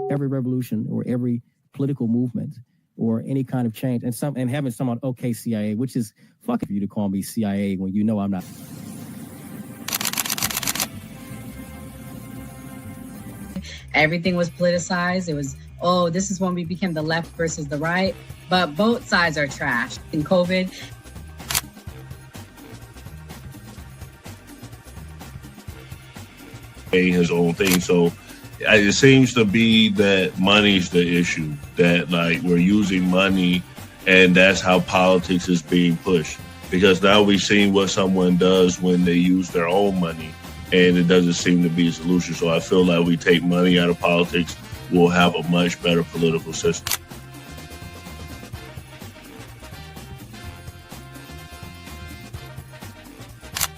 every revolution or every political movement or any kind of change, and having someone, okay, CIA, which is fucking for you to call me CIA when you know I'm not. Everything was politicized. It was, oh, this is when we became the left versus the right. But both sides are trash. In COVID, his own thing. So it seems to be that money's the issue, that like we're using money and that's how politics is being pushed. Because now we've seen what someone does when they use their own money, and it doesn't seem to be a solution. So I feel like we take money out of politics, we'll have a much better political system.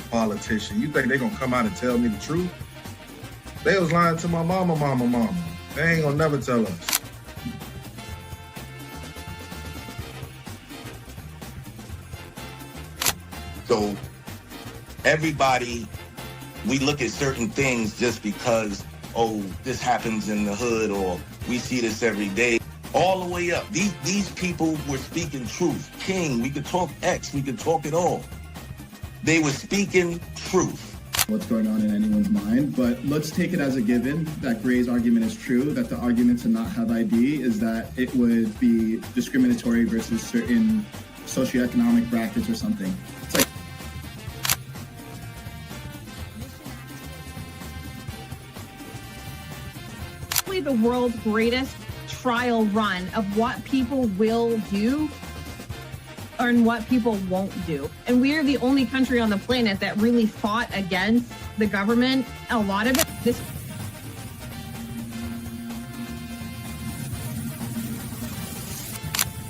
Politician, you think they're gonna come out and tell me the truth? They was lying to my mama. They ain't gonna never tell us. So everybody, we look at certain things just because, oh, this happens in the hood or we see this every day. All the way up. These people were speaking truth. King, we could talk X, we could talk it all. They were speaking truth. What's going on in anyone's mind, but let's take it as a given that Gray's argument is true, that the argument to not have ID is that it would be discriminatory versus certain socioeconomic brackets or something. It's like the world's greatest trial run of what people will do and what people won't do. And we are the only country on the planet that really fought against the government. A lot of it,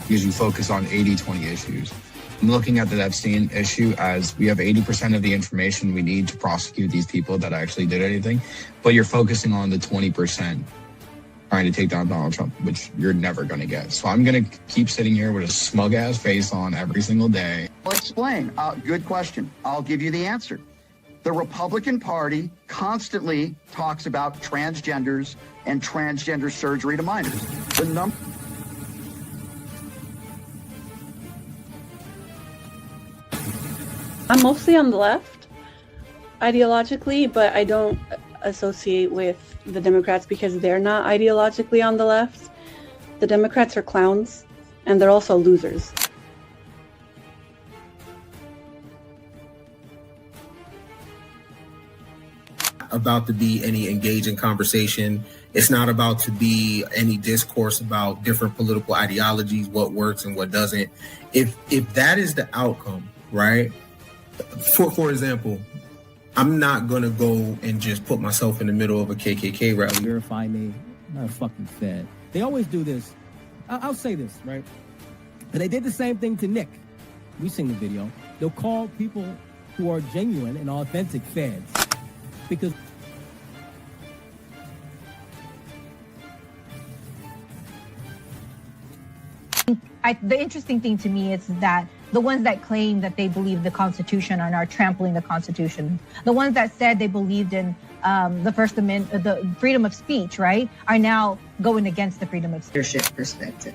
because you focus on 80-20 issues. I'm looking at the Epstein issue as we have 80% of the information we need to prosecute these people that actually did anything, but you're focusing on the 20% trying to take down Donald Trump, which you're never going to get. So I'm going to keep sitting here with a smug-ass face on every single day. I'll explain. Good question. I'll give you the answer. The Republican Party constantly talks about transgenders and transgender surgery to minors. I'm mostly on the left ideologically, but I don't associate with the Democrats because they're not ideologically on the left. The Democrats are clowns, and they're also losers. About to be any engaging conversation. It's not about to be any discourse about different political ideologies, what works and what doesn't. If that is the outcome, right? For example, I'm not going to go and just put myself in the middle of a KKK rally. Verify me. I'm not a fucking Fed. They always do this. I'll say this, right? And they did the same thing to Nick. We've seen the video. They'll call people who are genuine and authentic Feds. Because the interesting thing to me is that the ones that claim that they believe the Constitution are now trampling the Constitution. The ones that said they believed in the First Amendment, the freedom of speech, right, are now going against the freedom of leadership perspective.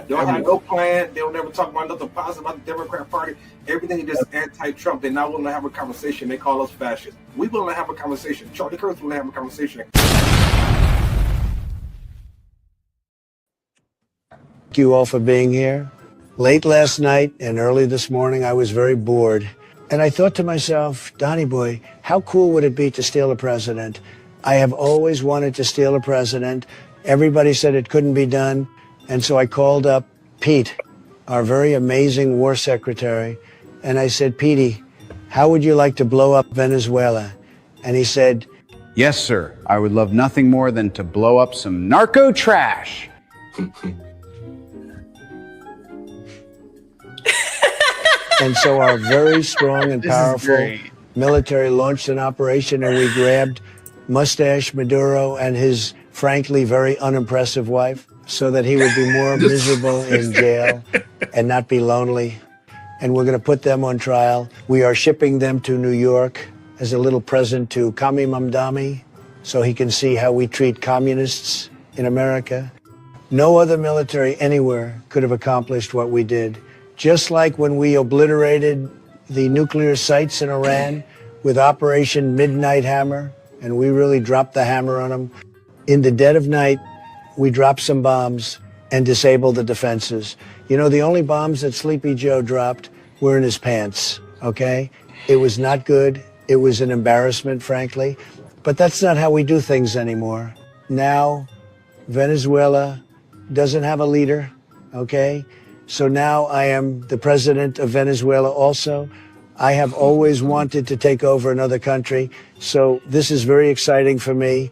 Y'all have no plan. They'll never talk about nothing positive about the Democrat Party. Everything is just anti-Trump. They're not willing to have a conversation. They call us fascists. We willing to have a conversation. Charlie Kirk's willing to have a conversation. Thank you all for being here. Late last night and early this morning, I was very bored. And I thought to myself, Donnie boy, how cool would it be to steal a president? I have always wanted to steal a president. Everybody said it couldn't be done. And so I called up Pete, our very amazing war secretary. And I said, Petey, how would you like to blow up Venezuela? And he said, yes, sir. I would love nothing more than to blow up some narco trash. And so our very strong and powerful military launched an operation, and we grabbed Mustache Maduro and his, frankly, very unimpressive wife so that he would be more miserable in jail and not be lonely. And we're going to put them on trial. We are shipping them to New York, as a little present to Kami Mamdani so he can see how we treat communists in America. No other military anywhere could have accomplished what we did. Just like when we obliterated the nuclear sites in Iran with Operation Midnight Hammer, and we really dropped the hammer on them. In the dead of night, we dropped some bombs and disabled the defenses. You know, the only bombs that Sleepy Joe dropped were in his pants, okay? It was not good. It was an embarrassment, frankly. But that's not how we do things anymore. Now, Venezuela doesn't have a leader, okay? So now I am the president of Venezuela also. I have always wanted to take over another country. So this is very exciting for me.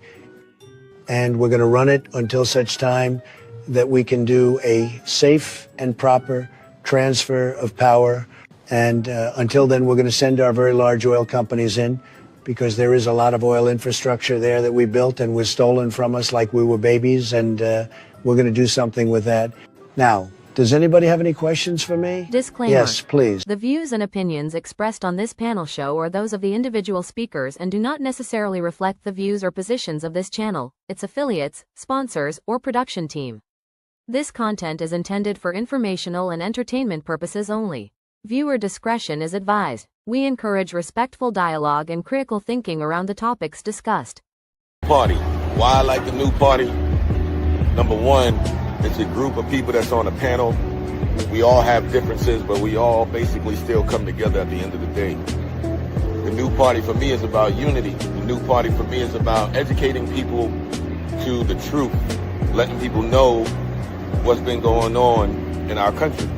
And we're going to run it until such time that we can do a safe and proper transfer of power. And until then, we're going to send our very large oil companies in, because there is a lot of oil infrastructure there that we built and was stolen from us like we were babies. And we're going to do something with that. Now, does anybody have any questions for me? Disclaimer. Yes, please. The views and opinions expressed on this panel show are those of the individual speakers and do not necessarily reflect the views or positions of this channel, its affiliates, sponsors, or production team. This content is intended for informational and entertainment purposes only. Viewer discretion is advised. We encourage respectful dialogue and critical thinking around the topics discussed. Party. Why I like the new party? Number one, it's a group of people that's on a panel. We all have differences, but we all basically still come together at the end of the day. The new party for me is about unity. The new party for me is about educating people to the truth, letting people know what's been going on in our country.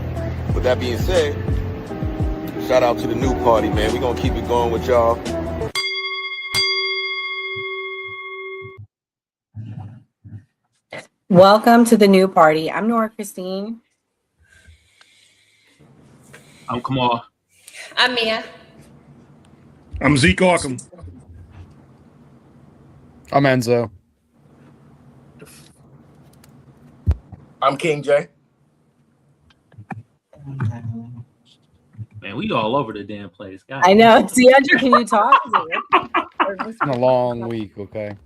With that being said, shout out to the new party, man. We're going to keep it going with y'all. Welcome to the new party. I'm Nora Christine. I'm Kamal. I'm Mia. I'm Zeke Arkham. I'm Enzo. I'm King J. Man, we all over the damn place. God. I know. DeAndre, can you talk? It's been a long week, okay?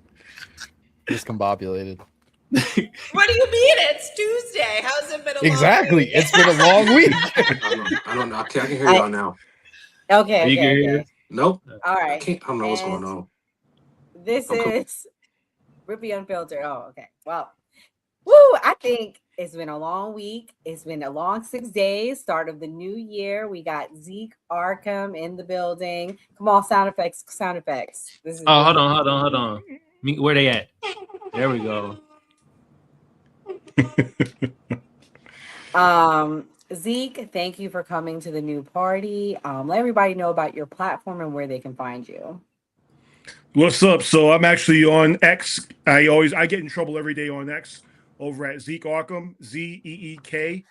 Discombobulated. What do you mean? It's Tuesday. How's it been a Exactly. long week? It's been a long week. I don't know. I can hear y'all now. Okay. Okay. Nope. All right. I don't know what's going on. This Okay. is Rippy Unfiltered. Oh, okay. Well, woo! I think it's been a long week. It's been a long 6 days. Start of the new year. We got Zeke Arkham in the building. Come on, sound effects. This is Hold on. Where they at? There we go. Zeke, thank you for coming to the new party. Let everybody know about your platform and where they can find you. What's up? So I'm actually on X. I get in trouble every day on X over at Zeke Arkham, ZeekArkham.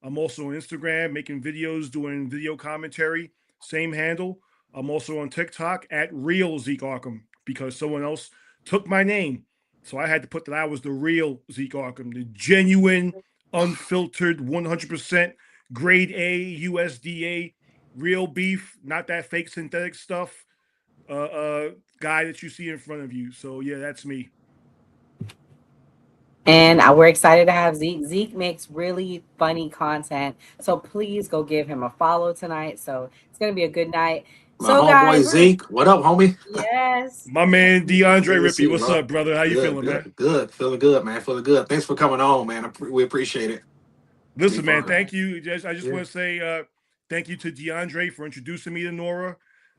I'm also on Instagram making videos, doing video commentary, same handle. I'm also on TikTok at Real Zeke Arkham because someone else took my name. So I had to put that I was the real Zeke Arkham, the genuine, unfiltered, 100% grade A, USDA, real beef, not that fake synthetic stuff, guy that you see in front of you. So yeah, that's me. And we're excited to have Zeke. Zeke makes really funny content. So please go give him a follow tonight. So it's going to be a good night. My homeboy Zeke. What up, homie? Yes. My man DeAndre Good to see Rippy. you, What's bro. up, brother? How you feeling, man? Good. Feeling good, man. Feeling good. Thanks for coming on, man. We appreciate it. Listen, man, fun. thank you. I just want to say thank you to DeAndre for introducing me to Nora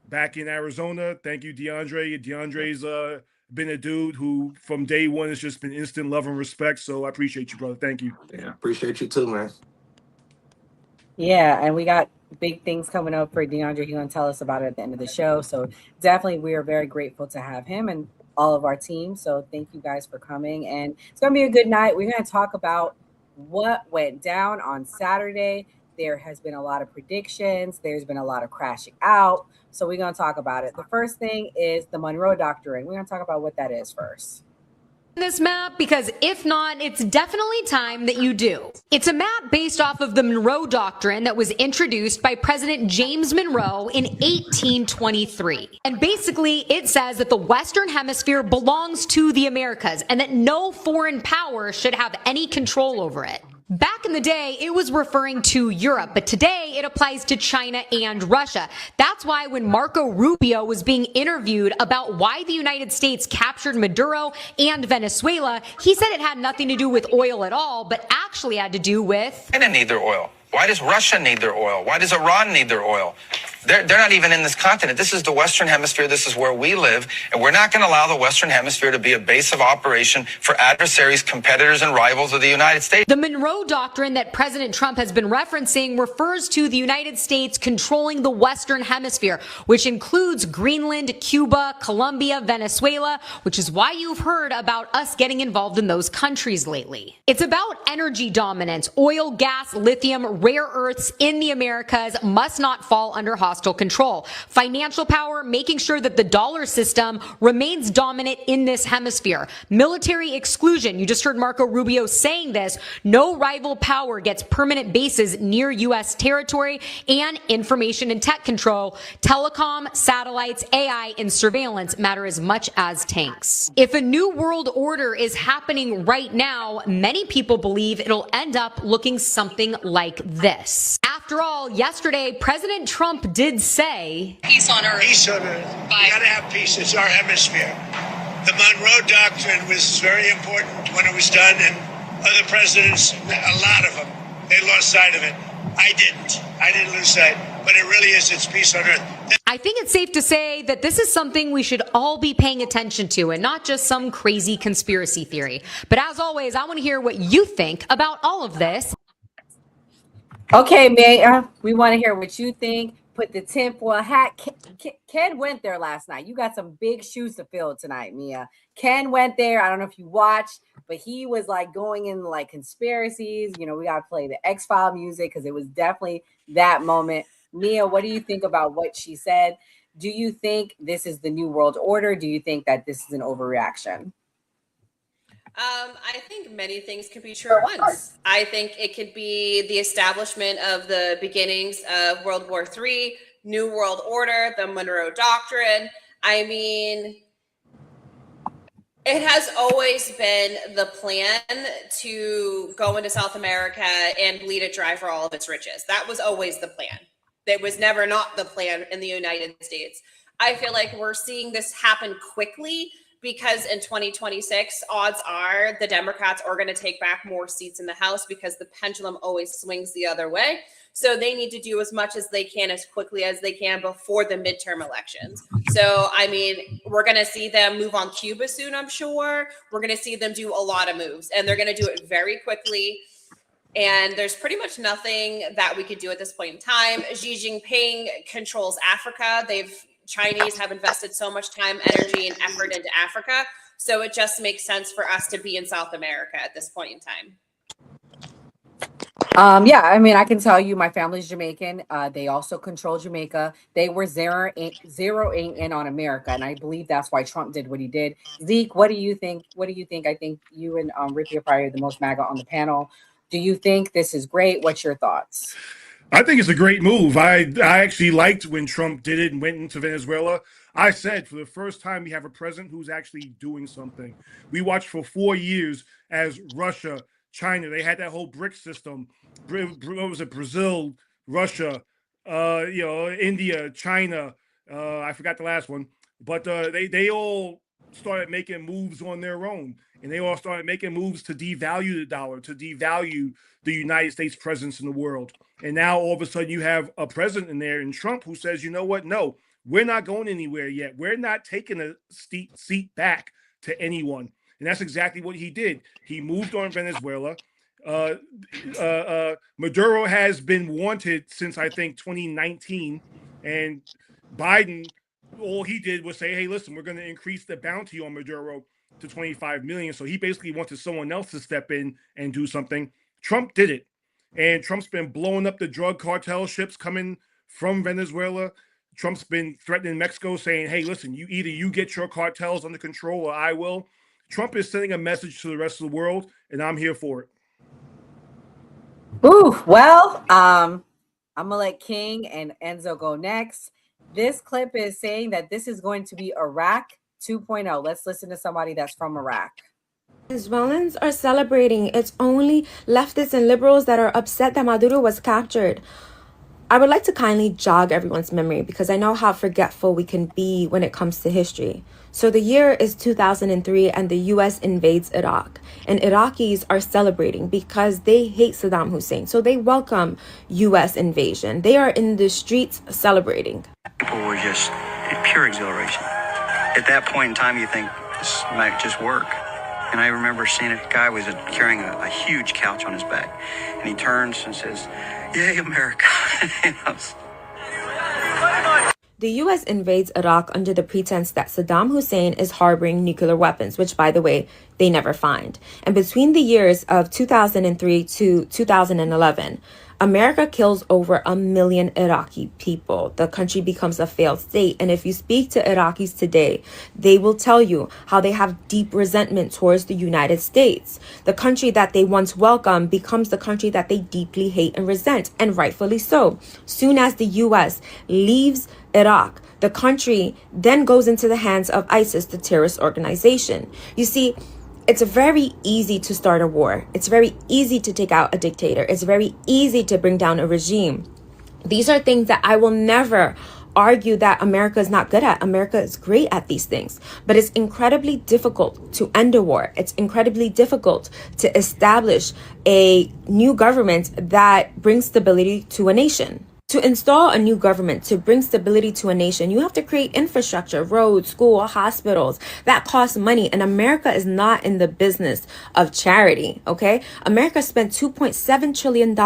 back in Arizona. Thank you, DeAndre. DeAndre's been a dude who from day one has just been instant love and respect. So I appreciate you, brother. Thank you. Yeah, appreciate you too, man. Yeah, and we got big things coming up for DeAndre. He's going to tell us about it at the end of the show. So definitely we are very grateful to have him and all of our team. So thank you guys for coming. And it's going to be a good night. We're going to talk about what went down on Saturday. There has been a lot of predictions. There's been a lot of crashing out. So we're going to talk about it. The first thing is the Monroe Doctrine. We're going to talk about what that is first. this map? Because if not, it's definitely time that you do. It's a map based off of the Monroe Doctrine that was introduced by President James Monroe in 1823. And basically, it says that the Western Hemisphere belongs to the Americas and that no foreign power should have any control over it. Back in the day, it was referring to Europe, but today it applies to China and Russia. That's why when Marco Rubio was being interviewed about why the United States captured Maduro and Venezuela, he said it had nothing to do with oil at all, but actually had to do with... China need their oil. Why does Russia need their oil? Why does Iran need their oil? They're not even in this continent. This is the Western Hemisphere. This is where we live. And we're not going to allow the Western Hemisphere to be a base of operation for adversaries, competitors, and rivals of the United States. The Monroe Doctrine that President Trump has been referencing refers to the United States controlling the Western Hemisphere, which includes Greenland, Cuba, Colombia, Venezuela, which is why you've heard about us getting involved in those countries lately. It's about energy dominance. Oil, gas, lithium, rare earths in the Americas must not fall under hostile control. Financial power, making sure that the dollar system remains dominant in this hemisphere. Military exclusion. You just heard Marco Rubio saying this. No rival power gets permanent bases near U.S. territory, and information and tech control. Telecom, satellites, AI, and surveillance matter as much as tanks. If a new world order is happening right now, many people believe it'll end up looking something like this. After all, yesterday, President Trump did say, peace on earth. Peace on earth. We gotta have peace. It's our hemisphere. The Monroe Doctrine was very important when it was done, and other presidents, a lot of them, they lost sight of it. I didn't lose sight, but it really is, it's peace on earth. I think it's safe to say that this is something we should all be paying attention to and not just some crazy conspiracy theory. But as always, I want to hear what you think about all of this. Okay, Mia, we want to hear what you think. Put the tinfoil hat. Ken went there last night. You got some big shoes to fill tonight, Mia. Ken went there. I don't know if you watched, but he was like going in like conspiracies. You know, we got to play the X-File music because it was definitely that moment. Mia, what do you think about what she said? Do you think this is the new world order? Do you think that this is an overreaction? I think many things could be true at once. I think it could be the establishment of the beginnings of World War III, New World Order, the Monroe Doctrine. I mean, it has always been the plan to go into South America and bleed it dry for all of its riches. That was always the plan. It was never not the plan in the United States. I feel like we're seeing this happen quickly because in 2026, odds are the Democrats are going to take back more seats in the House because the pendulum always swings the other way. So they need to do as much as they can as quickly as they can before the midterm elections. So, I mean, we're going to see them move on Cuba soon, I'm sure. We're going to see them do a lot of moves, and they're going to do it very quickly. And there's pretty much nothing that we could do at this point in time. Xi Jinping controls Africa. Chinese have invested so much time, energy, and effort into Africa. So it just makes sense for us to be in South America at this point in time. Yeah, I mean, I can tell you my family's Jamaican. They also control Jamaica. They were zeroing in on America. And I believe that's why Trump did what he did. Zeke, what do you think? I think you and Ricky are probably the most MAGA on the panel. Do you think this is great? What's your thoughts? I think it's a great move. I actually liked when Trump did it and went into Venezuela. I said for the first time we have a president who's actually doing something. We watched for 4 years as Russia, China, they had that whole BRIC system. What was it? Brazil, Russia, India, China. I forgot the last one. But they all started making moves on their own. And they all started making moves to devalue the dollar, to devalue the United States presence in the world. And now all of a sudden you have a president in there in Trump who says, you know what? No, we're not going anywhere yet. We're not taking a seat back to anyone. And that's exactly what he did. He moved on Venezuela. Maduro has been wanted since, I think, 2019. And Biden, all he did was say, hey, listen, we're going to increase the bounty on Maduro to 25 million. So he basically wanted someone else to step in and do something. Trump did it. And Trump's been blowing up the drug cartel ships coming from Venezuela. Trump's been threatening Mexico saying, hey, listen, you get your cartels under control or I will. Trump is sending a message to the rest of the world, and I'm here for it. Ooh, well, I'm gonna let King and Enzo go next. This clip is saying that this is going to be Iraq 2.0. Let's listen to somebody that's from Iraq. Venezuelans are celebrating. It's only leftists and liberals that are upset that Maduro was captured. I would like to kindly jog everyone's memory because I know how forgetful we can be when it comes to history. So the year is 2003 and the US invades Iraq. And Iraqis are celebrating because they hate Saddam Hussein. So they welcome US invasion. They are in the streets celebrating. People were just pure exhilaration. At that point in time, you think this might just work. And I remember seeing a guy was carrying a huge couch on his back. And he turns and says, "Yay, America." The US invades Iraq under the pretense that Saddam Hussein is harboring nuclear weapons, which, by the way, they never find. And between the years of 2003 to 2011, America kills over 1 million Iraqi people. The country becomes a failed state. And if you speak to Iraqis today, they will tell you how they have deep resentment towards the United States. The country that they once welcomed becomes the country that they deeply hate and resent, and rightfully so. Soon as the US leaves Iraq, the country then goes into the hands of ISIS, the terrorist organization. You see, it's very easy to start a war. It's very easy to take out a dictator. It's very easy to bring down a regime. These are things that I will never argue that America is not good at. America is great at these things, but it's incredibly difficult to end a war. It's incredibly difficult to establish a new government that brings stability to a nation. To install a new government, to bring stability to a nation, you have to create infrastructure, roads, school, hospitals. That costs money. And America is not in the business of charity, okay? America spent $2.7 trillion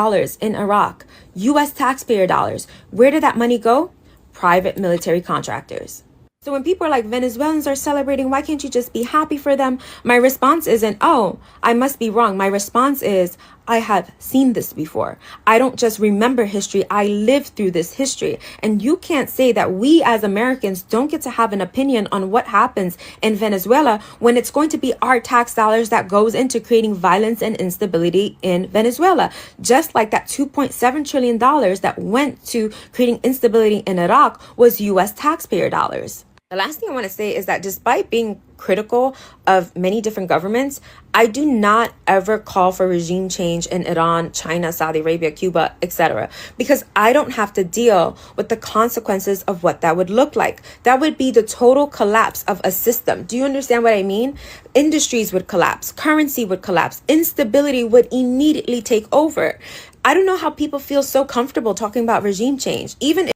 in Iraq, US taxpayer dollars. Where did that money go? Private military contractors. So when people are like, Venezuelans are celebrating, why can't you just be happy for them? My response isn't, oh, I must be wrong. My response is, I have seen this before. I don't just remember history. I lived through this history. And you can't say that we as Americans don't get to have an opinion on what happens in Venezuela when it's going to be our tax dollars that goes into creating violence and instability in Venezuela. Just like that $2.7 trillion that went to creating instability in Iraq was US taxpayer dollars. The last thing I want to say is that despite being critical of many different governments, I do not ever call for regime change in Iran, China, Saudi Arabia, Cuba, etc. Because I don't have to deal with the consequences of what that would look like. That would be the total collapse of a system. Do you understand what I mean? Industries would collapse, currency would collapse, instability would immediately take over. I don't know how people feel so comfortable talking about regime change, even if—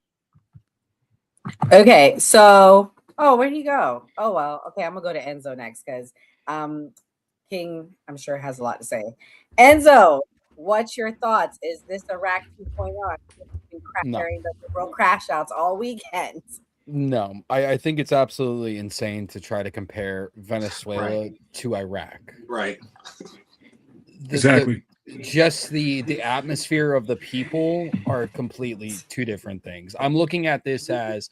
Okay, so where'd he go? Oh well, okay, I'm gonna go to Enzo next because King, I'm sure, has a lot to say. Enzo, what's your thoughts? Is this Iraq 2.0? No. During the liberal crash outs all weekend. No, I think it's absolutely insane to try to compare Venezuela to Iraq. Right. Exactly. Just the atmosphere of the people are completely two different things. I'm looking at this as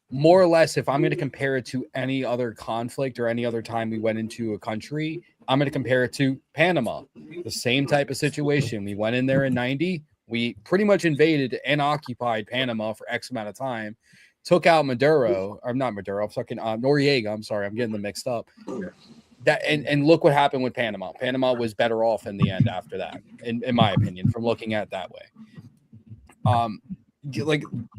more or less, if I'm going to compare it to any other conflict or any other time we went into a country, I'm going to compare it to Panama. The same type of situation. We went in there in 90. We pretty much invaded and occupied Panama for X amount of time, took out Maduro, or not Maduro, I'm fucking Noriega. I'm sorry, I'm getting them mixed up. That and look what happened with Panama. Panama was better off in the end after that, in my opinion, from looking at it that way.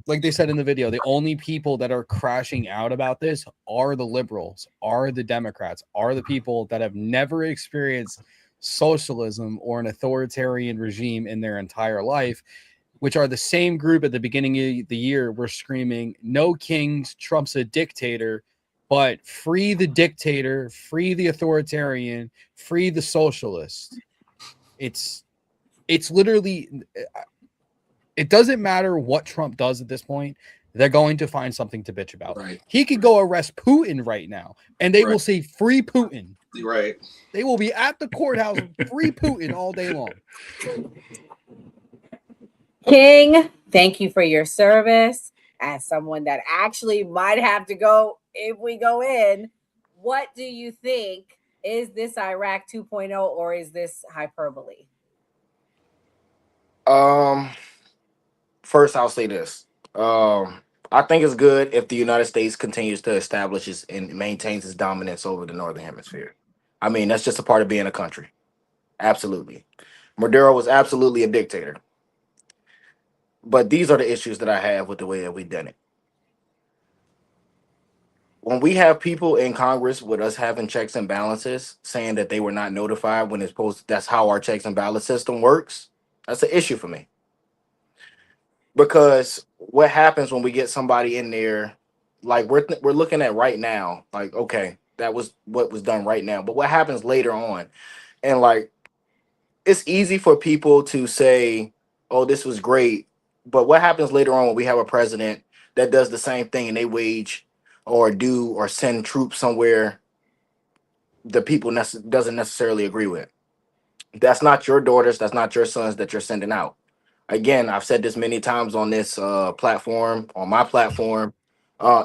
Like they said in the video, the only people that are crashing out about this are the liberals, are the Democrats, are the people that have never experienced socialism or an authoritarian regime in their entire life, which are the same group at the beginning of the year were screaming, no kings, Trump's a dictator, but free the dictator, free the authoritarian, free the socialist. It's literally, it doesn't matter what Trump does at this point. They're going to find something to bitch about. Right. He could go arrest Putin right now, and they will say free Putin. Right. They will be at the courthouse free Putin all day long. King, thank you for your service. As someone that actually might have to go if we go in, what do you think Is this Iraq 2.0 or is this hyperbole? First, I'll say this. I think it's good if the United States continues to establish and maintains its dominance over the Northern Hemisphere. I mean, that's just a part of being a country. Absolutely. Maduro was absolutely a dictator. But these are the issues that I have with the way that we've done it. When we have people in Congress with us having checks and balances saying that they were not notified when it's supposed, that's how our checks and balance system works, that's an issue for me. Because what happens when we get somebody in there, like we're looking at right now, like, okay, that was what was done right now. But what happens later on? And like, it's easy for people to say, oh, this was great. But what happens later on when we have a president that does the same thing and they wage or do or send troops somewhere the people doesn't necessarily agree with? That's not your daughters. That's not your sons that you're sending out. Again, I've said this many times on this platform, on my platform.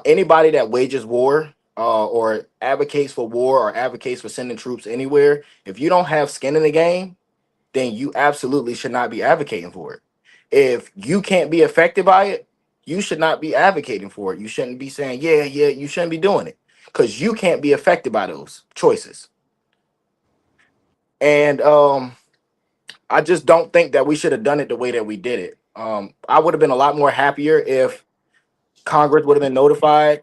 Anybody that wages war or advocates for war or advocates for sending troops anywhere, if you don't have skin in the game, then you absolutely should not be advocating for it. If you can't be affected by it, you should not be advocating for it. You shouldn't be saying, yeah, you shouldn't be doing it because you can't be affected by those choices. And I just don't think that we should have done it the way that we did it. I would have been a lot more happier if Congress would have been notified.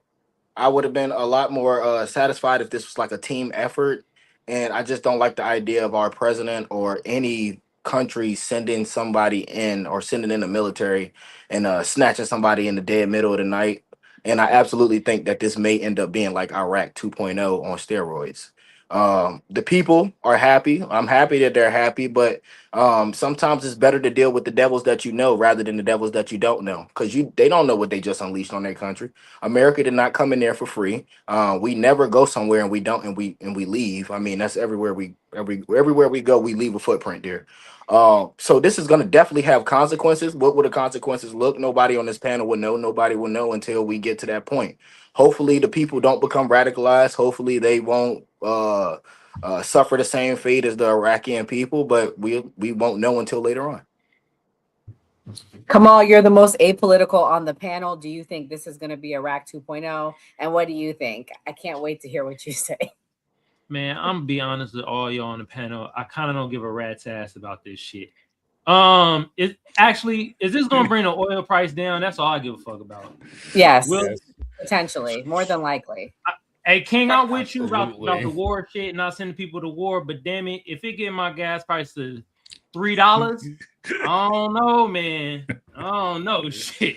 I would have been a lot more satisfied if this was like a team effort. And I just don't like the idea of our president or any country sending somebody in or sending in the military and snatching somebody in the dead middle of the night. And I absolutely think that this may end up being like Iraq 2.0 on steroids. The people are happy. I'm happy that they're happy, but sometimes it's better to deal with the devils that you know rather than the devils that you don't know, because they don't know what they just unleashed on their country. America did not come in there for free. We never go somewhere and we leave. I mean, that's everywhere everywhere we go, we leave a footprint there. So this is going to definitely have consequences. What would the consequences look? Nobody on this panel would know. Nobody will know until we get to that point. Hopefully the people don't become radicalized. Hopefully they won't suffer the same fate as the Iraqi people, but we won't know until later on. Kamal, you're the most apolitical on the panel. Do you think this is going to be Iraq 2.0? And what do you think? I can't wait to hear what you say. Man, I'm gonna be honest with all y'all on the panel. I kind of don't give a rat's ass about this shit. Is this gonna bring the oil price down? That's all I give a fuck about. Yes, potentially, more than likely. Hey, King, I'm with you about the war shit and not sending people to war, but damn it, if it get my gas price to $3, I don't know, man. I don't know, shit.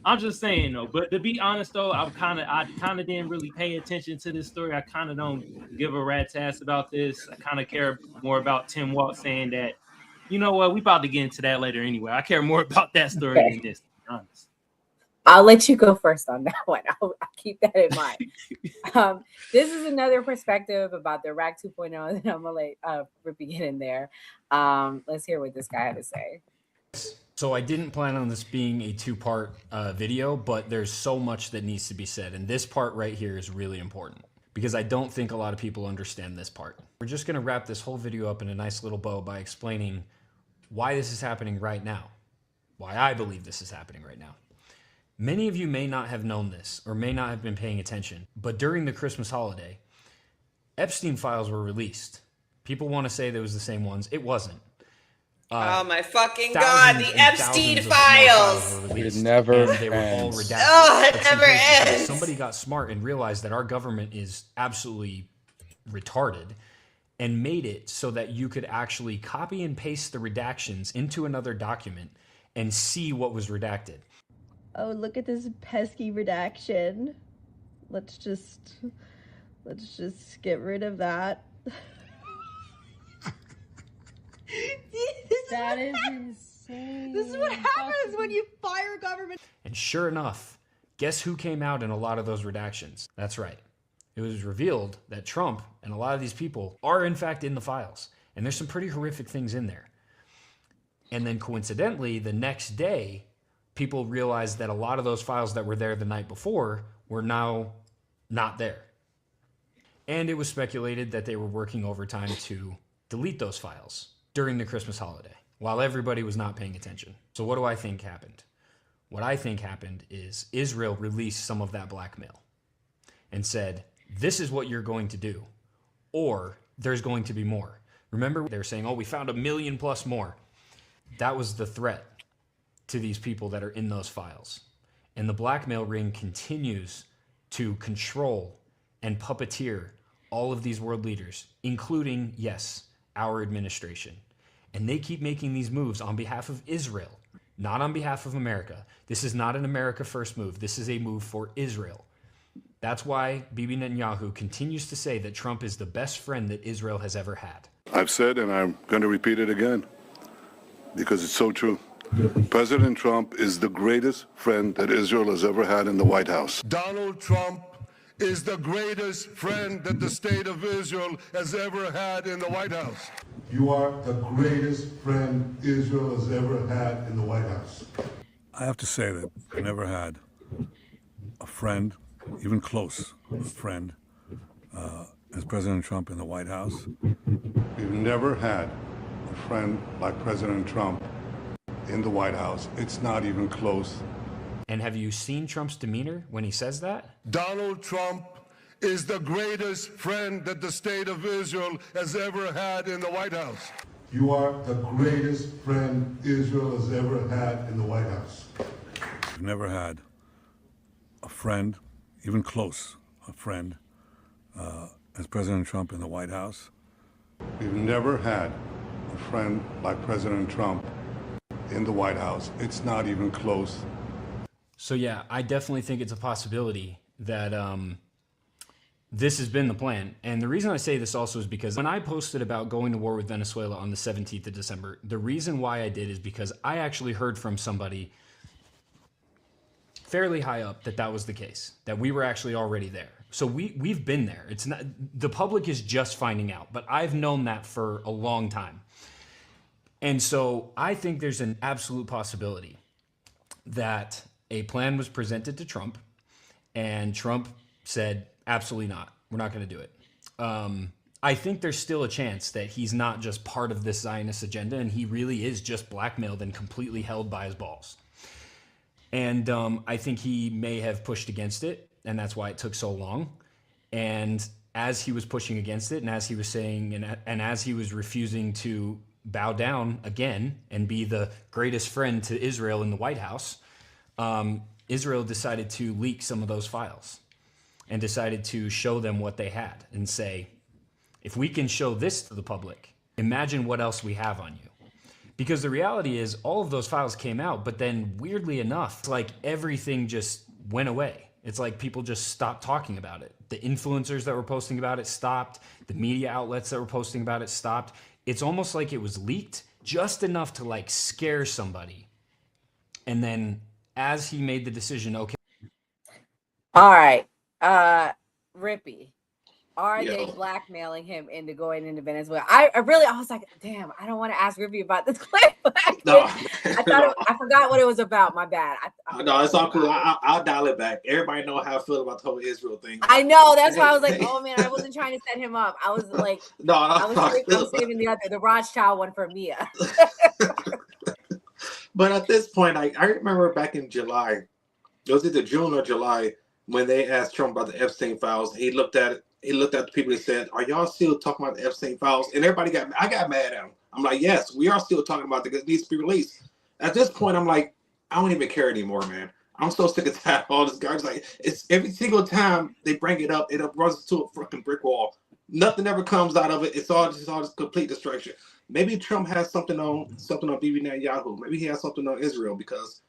I'm just saying though, but to be honest though, I kind of didn't really pay attention to this story. I kind of don't give a rat's ass about this. I kind of care more about Tim Walz saying that, you know what, we about to get into that later anyway. I care more about that story than this, to be honest. I'll let you go first on that one. I'll keep that in mind. This is another perspective about the Iraq 2.0, and I'm gonna let Rippy get in there. Let's hear what this guy had to say. So I didn't plan on this being a two-part video, but there's so much that needs to be said. And this part right here is really important because I don't think a lot of people understand this part. We're just going to wrap this whole video up in a nice little bow by explaining why this is happening right now, why I believe this is happening right now. Many of you may not have known this or may not have been paying attention, but during the Christmas holiday, Epstein files were released. People want to say there was the same ones. It wasn't. Oh my fucking God, the Epstein files. It never they were all redacted. Oh, it never ends. Somebody got smart and realized that our government is absolutely retarded and made it so that you could actually copy and paste the redactions into another document and see what was redacted. Oh, look at this pesky redaction. Let's just get rid of that. That is insane. This is what happens when you fire government. And sure enough, guess who came out in a lot of those redactions? That's right. It was revealed that Trump and a lot of these people are in fact in the files. And there's some pretty horrific things in there. And then coincidentally, the next day, people realized that a lot of those files that were there the night before were now not there. And it was speculated that they were working overtime to delete those files during the Christmas holiday while everybody was not paying attention. So what do I think happened? What I think happened is Israel released some of that blackmail and said, this is what you're going to do, or there's going to be more. Remember, they were saying, oh, we found 1 million plus more. That was the threat to these people that are in those files. And the blackmail ring continues to control and puppeteer all of these world leaders, including, yes, our administration. And they keep making these moves on behalf of Israel, not on behalf of America. This is not an America first move. This is a move for Israel. That's why Bibi Netanyahu continues to say that Trump is the best friend that Israel has ever had. I've said, and I'm going to repeat it again, because it's so true. President Trump is the greatest friend that Israel has ever had in the White House. Donald Trump is the greatest friend that the state of Israel has ever had in the White House. You are the greatest friend Israel has ever had in the White House. I have to say that I never had a friend, even close, a friend, as President Trump in the White House. We've never had a friend like President Trump in the White House. It's not even close. And have you seen Trump's demeanor when he says that? Donald Trump is the greatest friend that the state of Israel has ever had in the White House. You are the greatest friend Israel has ever had in the White House. We've never had a friend, even close, a friend, as President Trump in the White House. We've never had a friend like President Trump in the White House. It's not even close. So yeah, I definitely think it's a possibility that this has been the plan. And the reason I say this also is because when I posted about going to war with Venezuela on the 17th of December, the reason why I did is because I actually heard from somebody fairly high up that was the case, that we were actually already there. So we've been there. It's not, the public is just finding out, but I've known that for a long time. And so I think there's an absolute possibility that a plan was presented to Trump and Trump said, absolutely not. We're not going to do it. I think there's still a chance that he's not just part of this Zionist agenda and he really is just blackmailed and completely held by his balls. And I think he may have pushed against it, and that's why it took so long. And as he was pushing against it, and as he was saying, and as he was refusing to bow down again and be the greatest friend to Israel in the White House, Israel decided to leak some of those files and decided to show them what they had and say, if we can show this to the public, imagine what else we have on you. Because the reality is all of those files came out, but then weirdly enough, it's like everything just went away. It's like people just stopped talking about it. The influencers that were posting about it stopped. The media outlets that were posting about it stopped. It's almost like it was leaked just enough to like scare somebody. And then as he made the decision, okay. All right. Rippy. Are they blackmailing him into going into Venezuela? I was like, damn, I don't want to ask Rippy about this clip. I forgot what it was about. My bad. No, it's all cool. I'll dial it back. Everybody know how I feel about the whole Israel thing. I know. That's why I was like, oh man, I wasn't trying to set him up. I was like, I was saving the Rothschild one for Mia. But at this point, I remember back in July, it was either June or July, when they asked Trump about the Epstein files. He looked at it. He looked at the people and said, "Are y'all still talking about the Epstein files?" And everybody I got mad at him. I'm like, "Yes, we are still talking about it. It needs to be released." At this point, I'm like, I don't even care anymore, man. I'm so sick of that. All this garbage. Like, it's every single time they bring it up runs to a fucking brick wall. Nothing ever comes out of it. It's all just complete destruction. Maybe Trump has something on Bibi Netanyahu. Maybe he has something on Israel, because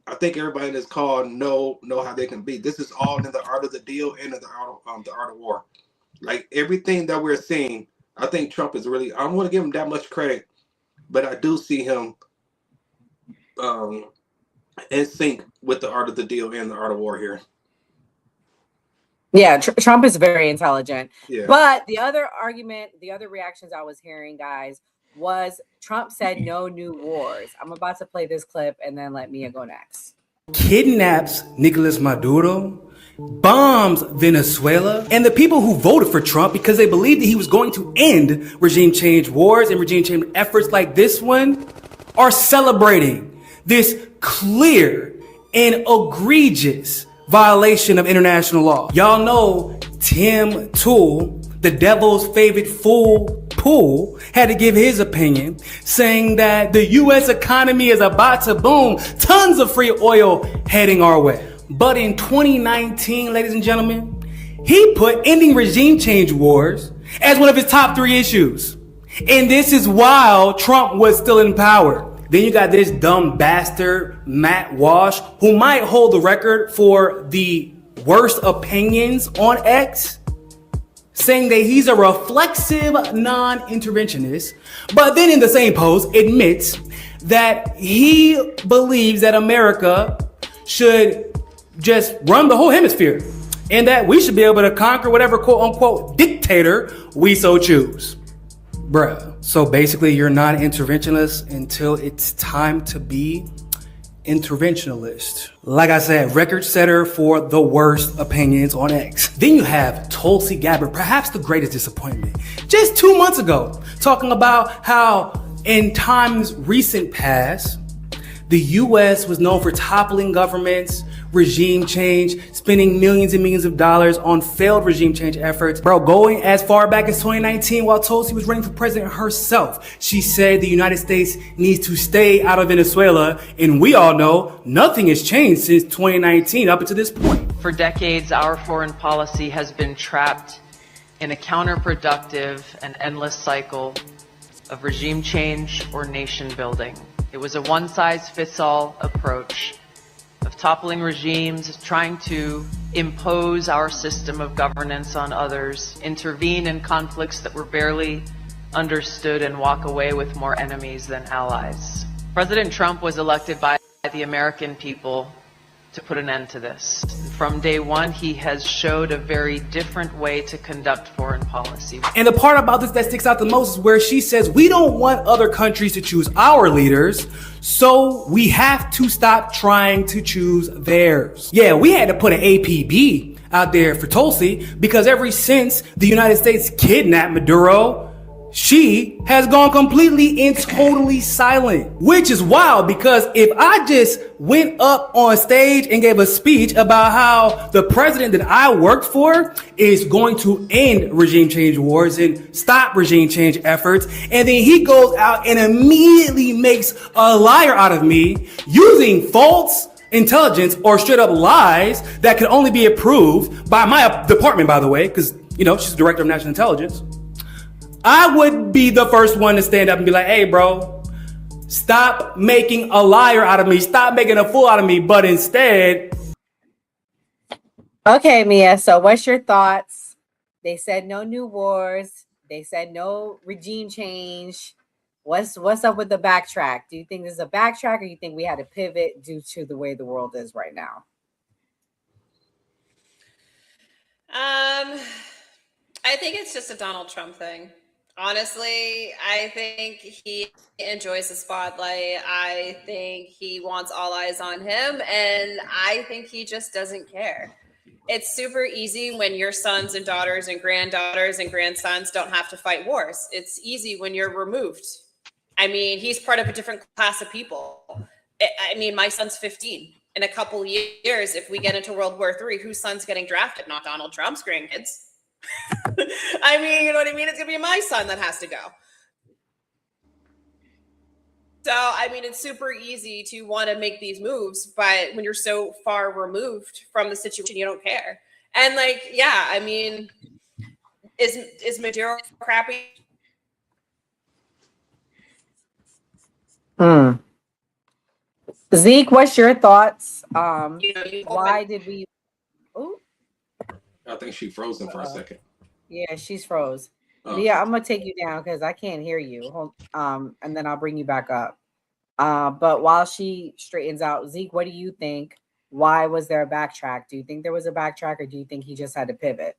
I think everybody in this call know how they can be. This is all in the art of the deal and in the art of war. Like everything that we're seeing, I think Trump is really. I don't want to give him that much credit, but I do see him in sync with the art of the deal and the art of war here. Yeah, Trump is very intelligent. Yeah. But the other argument, the other reactions I was hearing, guys, was Trump said no new wars. I'm about to play this clip and then let Mia go next. Kidnaps Nicolas Maduro bombs Venezuela, and the people who voted for Trump because they believed that he was going to end regime change wars and regime change efforts like this one are celebrating this clear and egregious violation of international law. Y'all know Tim Tool, the devil's favorite fool, Pool, had to give his opinion, saying that the U.S. economy is about to boom, tons of free oil heading our way. But in 2019, ladies and gentlemen, he put ending regime change wars as one of his top 3 issues. And this is while Trump was still in power. Then you got this dumb bastard, Matt Walsh, who might hold the record for the worst opinions on X, saying that he's a reflexive non-interventionist, but then in the same post admits that he believes that America should just run the whole hemisphere and that we should be able to conquer whatever quote-unquote dictator we so choose. Bruh. So basically you're not interventionist until it's time to be interventionalist. Like I said, record setter for the worst opinions on X. Then you have Tulsi Gabbard, perhaps the greatest disappointment. Just 2 months ago, talking about how in times recent past, the US was known for toppling governments, regime change, spending millions and millions of dollars on failed regime change efforts. Bro, going as far back as 2019 while Tulsi was running for president herself, she said the United States needs to stay out of Venezuela. And we all know nothing has changed since 2019 up until this point. For decades, our foreign policy has been trapped in a counterproductive and endless cycle of regime change or nation building. It was a one-size-fits-all approach of toppling regimes, trying to impose our system of governance on others, intervene in conflicts that were barely understood, and walk away with more enemies than allies. President Trump was elected by the American people to put an end to this. From day one, he has showed a very different way to conduct foreign policy. And the part about this that sticks out the most is where she says we don't want other countries to choose our leaders, so we have to stop trying to choose theirs. Yeah, we had to put an APB out there for Tulsi because ever since the United States kidnapped Maduro, she has gone completely and totally silent, which is wild because if I just went up on stage and gave a speech about how the president that I worked for is going to end regime change wars and stop regime change efforts, and then he goes out and immediately makes a liar out of me using false intelligence or straight up lies that can only be approved by my department, by the way, because, you know, she's the director of national intelligence, I would be the first one to stand up and be like, hey, bro, stop making a liar out of me. Stop making a fool out of me. But instead. Okay, Mia. So what's your thoughts? They said no new wars. They said no regime change. What's up with the backtrack? Do you think this is a backtrack, or you think we had to pivot due to the way the world is right now? I think it's just a Donald Trump thing. Honestly, I think he enjoys the spotlight. I think he wants all eyes on him, and I think he just doesn't care. It's super easy when your sons and daughters and granddaughters and grandsons don't have to fight wars. It's easy when you're removed. I mean, he's part of a different class of people. I mean, my son's 15. In a couple years, if we get into World War III, whose son's getting drafted? Not Donald Trump's grandkids. I mean, you know what I mean? It's going to be my son that has to go. So, I mean, it's super easy to want to make these moves, but when you're so far removed from the situation, you don't care. And like, yeah, I mean, is Maduro crappy? Zeke, what's your thoughts? Why did we? Oh, I think she frozen for a second. Yeah, she's froze. Oh. Yeah, I'm gonna take you down because I can't hear you. And then I'll bring you back up. But while she straightens out, Zeke, what do you think? Why was there a backtrack? Do you think there was a backtrack, or do you think he just had to pivot?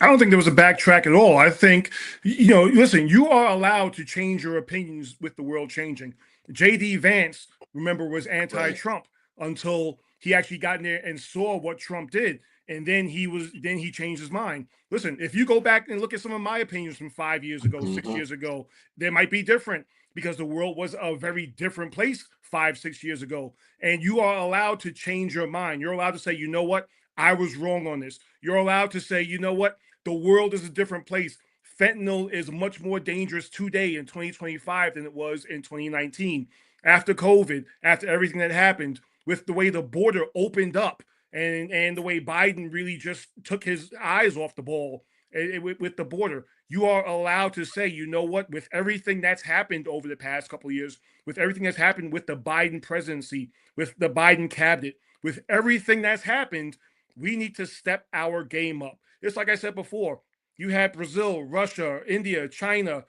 I don't think there was a backtrack at all. I think, you know, listen, you are allowed to change your opinions with the world changing. J.D. Vance, remember, was anti-Trump until he actually got in there and saw what Trump did. and then he changed his mind. Listen, if you go back and look at some of my opinions from 5 years ago, 6 years ago, they might be different because the world was a very different place 5, 6 years ago. And you are allowed to change your mind. You're allowed to say, you know what? I was wrong on this. You're allowed to say, you know what? The world is a different place. Fentanyl is much more dangerous today in 2025 than it was in 2019. After COVID, after everything that happened, with the way the border opened up and the way Biden really just took his eyes off the ball with the border, you are allowed to say, you know what, with everything that's happened over the past couple of years, with everything that's happened with the Biden presidency, with the Biden cabinet, with everything that's happened, we need to step our game up. It's like I said before, you had Brazil, Russia, India, China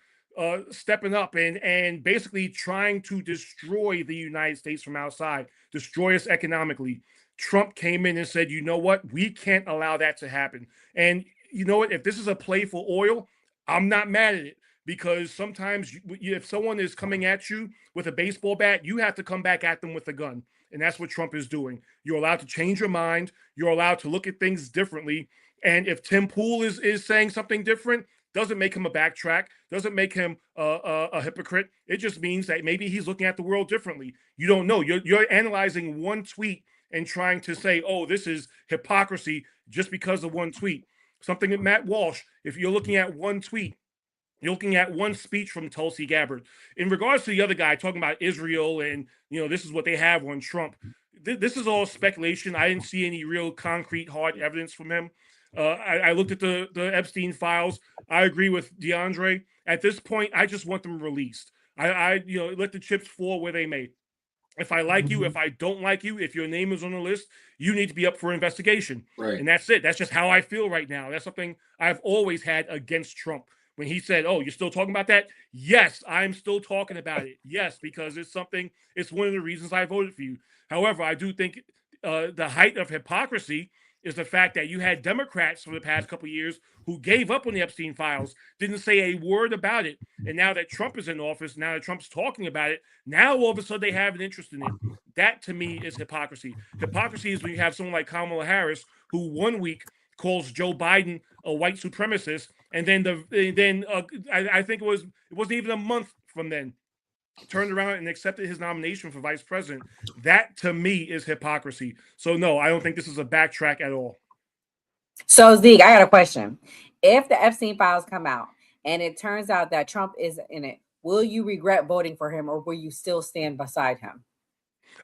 stepping up and basically trying to destroy the United States from outside, destroy us economically. Trump came in and said, you know what? We can't allow that to happen. And you know what? If this is a play for oil, I'm not mad at it, because sometimes if someone is coming at you with a baseball bat, you have to come back at them with a gun. And that's what Trump is doing. You're allowed to change your mind. You're allowed to look at things differently. And if Tim Pool is saying something different, doesn't make him a backtrack, doesn't make him a hypocrite. It just means that maybe he's looking at the world differently. You don't know. You're analyzing one tweet and trying to say, oh, this is hypocrisy just because of one tweet. Something that Matt Walsh, if you're looking at one tweet, you're looking at one speech from Tulsi Gabbard. In regards to the other guy talking about Israel and, this is what they have on Trump, this is all speculation. I didn't see any real concrete, hard evidence from him. I looked at the Epstein files. I agree with DeAndre. At this point, I just want them released. I let the chips fall where they may. If I like you, if I don't like you, if your name is on the list, you need to be up for investigation. Right. And that's it. That's just how I feel right now. That's something I've always had against Trump. When he said, oh, you're still talking about that? Yes, I'm still talking about it. Yes, because it's one of the reasons I voted for you. However, I do think the height of hypocrisy is the fact that you had Democrats for the past couple of years who gave up on the Epstein files, didn't say a word about it. And now that Trump is in office, now that Trump's talking about it, now all of a sudden they have an interest in it. That to me is hypocrisy. Hypocrisy is when you have someone like Kamala Harris, who 1 week calls Joe Biden a white supremacist, and then I think it wasn't even a month from then, turned around and accepted his nomination for vice president. That to me is hypocrisy. So no, I don't think this is a backtrack at all. So Zeke, I got a question. If the Epstein files come out and it turns out that Trump is in it, will you regret voting for him, or will you still stand beside him?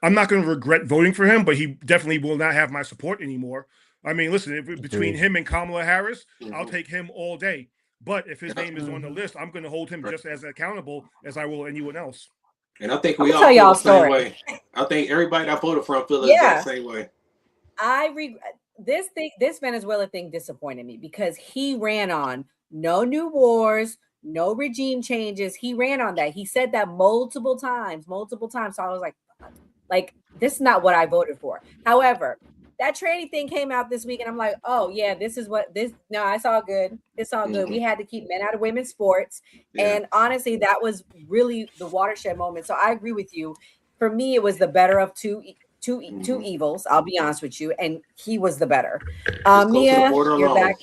I'm not going to regret voting for him, but he definitely will not have my support anymore. I mean, listen, between him and Kamala Harris, I'll take him all day. But if his name is on the list, I'm going to hold him just as accountable as I will anyone else. And I think we all feel the same way. I think everybody that voted for him feels the same way. This Venezuela thing disappointed me because he ran on no new wars, no regime changes. He ran on that. He said that multiple times. So I was like, this is not what I voted for. However, that tranny thing came out this week, and I'm like, oh yeah, this is what this. No, it's all good. It's all good. We had to keep men out of women's sports, and honestly, that was really the watershed moment. So I agree with you. For me, it was the better of two evils. I'll be honest with you, and he was the better. Mia, you're back.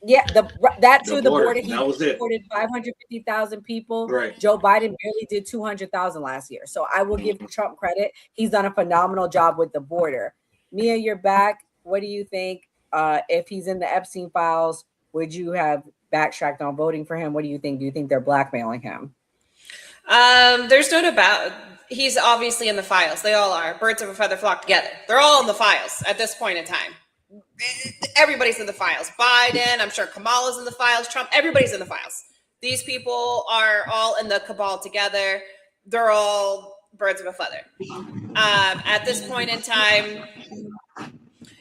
Yeah, the border. He supported 550,000 people. Right. Joe Biden barely did 200,000 last year. So I will give Trump credit. He's done a phenomenal job with the border. Mia, you're back. What do you think? If he's in the Epstein files, would you have backtracked on voting for him? What do you think? Do you think they're blackmailing him? There's no doubt. He's obviously in the files. They all are. Birds of a feather flock together. They're all in the files at this point in time. Everybody's in the files. Biden, I'm sure Kamal is in the files. Trump, everybody's in the files. These people are all in the cabal together. They're all birds of a feather. At this point in time,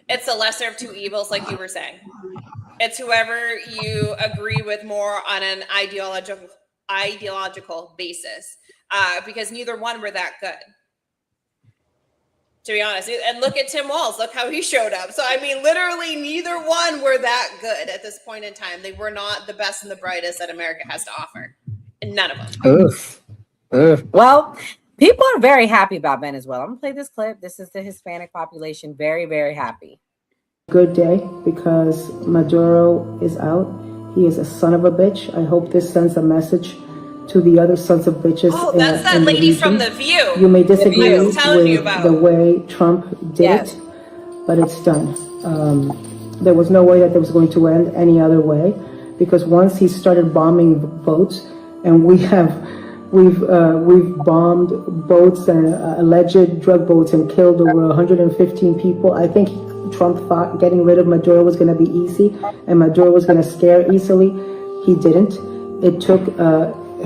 it's the lesser of two evils, like you were saying. It's whoever you agree with more on an ideological basis, because neither one were that good, to be honest. And look at Tim Walz. Look how he showed up. So, I mean, literally neither one were that good at this point in time. They were not the best and the brightest that America has to offer. And none of them. Oof. Well, people are very happy about Venezuela. I'm going to play this clip. This is the Hispanic population. Very, very happy. Good day because Maduro is out. He is a son of a bitch. I hope this sends a message to the other sons of bitches That's that in the lady from region. The View. You may disagree I was telling you with about. the way Trump did it, but it's done. There was no way that it was going to end any other way, because once he started bombing boats, and we've bombed boats and alleged drug boats and killed over 115 people. I think Trump thought getting rid of Maduro was going to be easy and Maduro was going to scare easily. He didn't. It took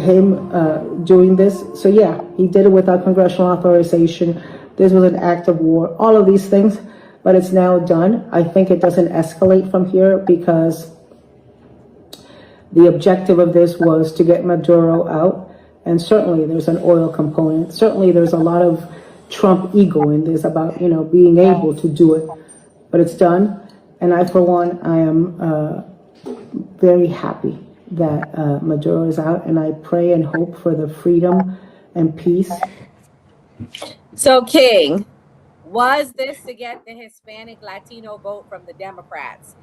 him doing this. So yeah, he did it without congressional authorization. This was an act of war. All of these things, but it's now done. I think it doesn't escalate from here because the objective of this was to get Maduro out. And certainly there's an oil component. Certainly there's a lot of Trump ego in this about, being able to do it. But it's done. And I, for one, I am very happy that Maduro is out. And I pray and hope for the freedom and peace. So, King, was this to get the Hispanic Latino vote from the Democrats?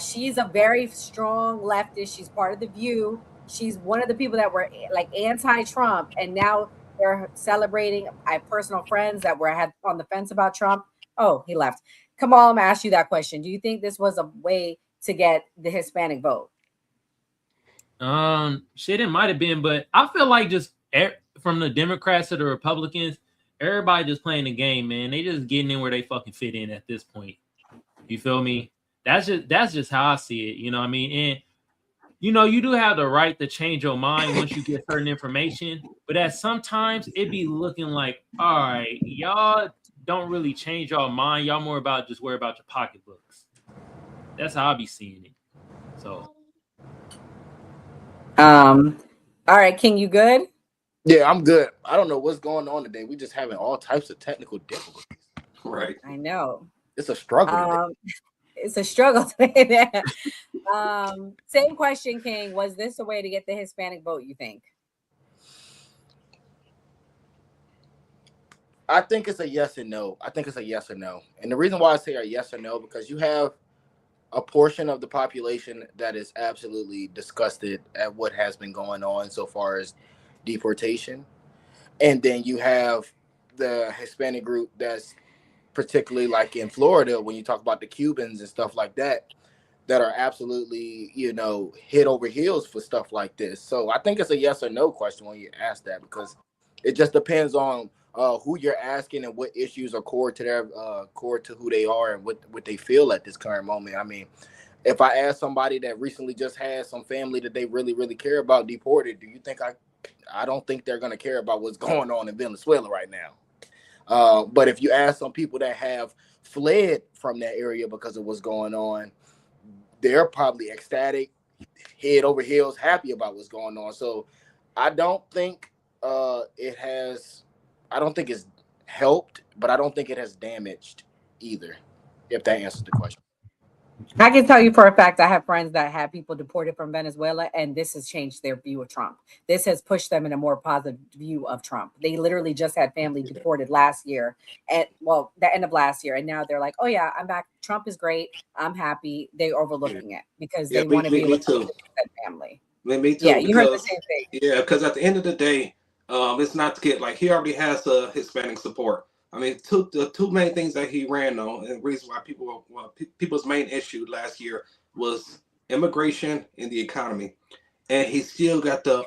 She's a very strong leftist. She's part of The View. She's one of the people that were like anti-Trump, and now they're celebrating. I have personal friends that had on the fence about Trump. Oh, he left. Kamal, I'm gonna ask you that question. Do you think this was a way to get the Hispanic vote? Shit, it might have been, but I feel like just from the Democrats to the Republicans, everybody just playing the game, man. They just getting in where they fucking fit in at this point. You feel me? That's just how I see it. You know what I mean? And you do have the right to change your mind once you get certain information, but at sometimes it be looking like, all right, y'all don't really change your mind. Y'all more about just worry about your pocketbooks. That's how I be seeing it. So, all right, King, you good? Yeah, I'm good. I don't know what's going on today. We just having all types of technical difficulties. Right. I know. It's a struggle. It's a struggle today. Same question, King. Was this a way to get the Hispanic vote, you think? I think it's a yes and no. And the reason why I say a yes or no, because you have a portion of the population that is absolutely disgusted at what has been going on so far as deportation. And then you have the Hispanic group that's particularly like in Florida, when you talk about the Cubans and stuff like that, that are absolutely, head over heels for stuff like this. So I think it's a yes or no question when you ask that, because it just depends on who you're asking and what issues are core to their core to who they are and what they feel at this current moment. I mean, if I ask somebody that recently just had some family that they really, really care about deported, do you think I don't think they're going to care about what's going on in Venezuela right now. But if you ask some people that have fled from that area because of what's going on, they're probably ecstatic, head over heels, happy about what's going on. So I don't think I don't think it's helped, but I don't think it has damaged either, if that answers the question. I can tell you for a fact, I have friends that have people deported from Venezuela, and this has changed their view of Trump. This has pushed them in a more positive view of Trump. They literally just had family deported last year, the end of last year, and now they're like, oh yeah, I'm back. Trump is great. I'm happy. They're overlooking it because they want to be able to visit family. Me too. Yeah, you heard the same thing. Yeah, because at the end of the day, it's not to get he already has the Hispanic support. I mean, the two main things that he ran on, and the reason why people's main issue last year was immigration and the economy, and he still got the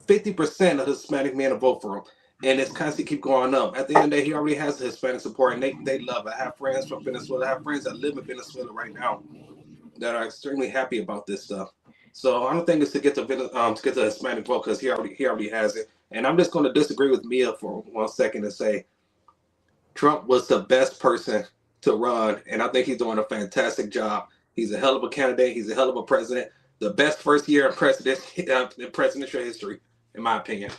50% of Hispanic men to vote for him, and it's constantly keep going up. At the end of the day, he already has the Hispanic support, and they love it. I have friends from Venezuela. I have friends that live in Venezuela right now that are extremely happy about this stuff. So I don't think it's to get the Hispanic vote, because he already has it. And I'm just going to disagree with Mia for 1 second and say Trump was the best person to run, and I think he's doing a fantastic job. He's a hell of a candidate. He's a hell of a president. The best first year in presidential history, in my opinion.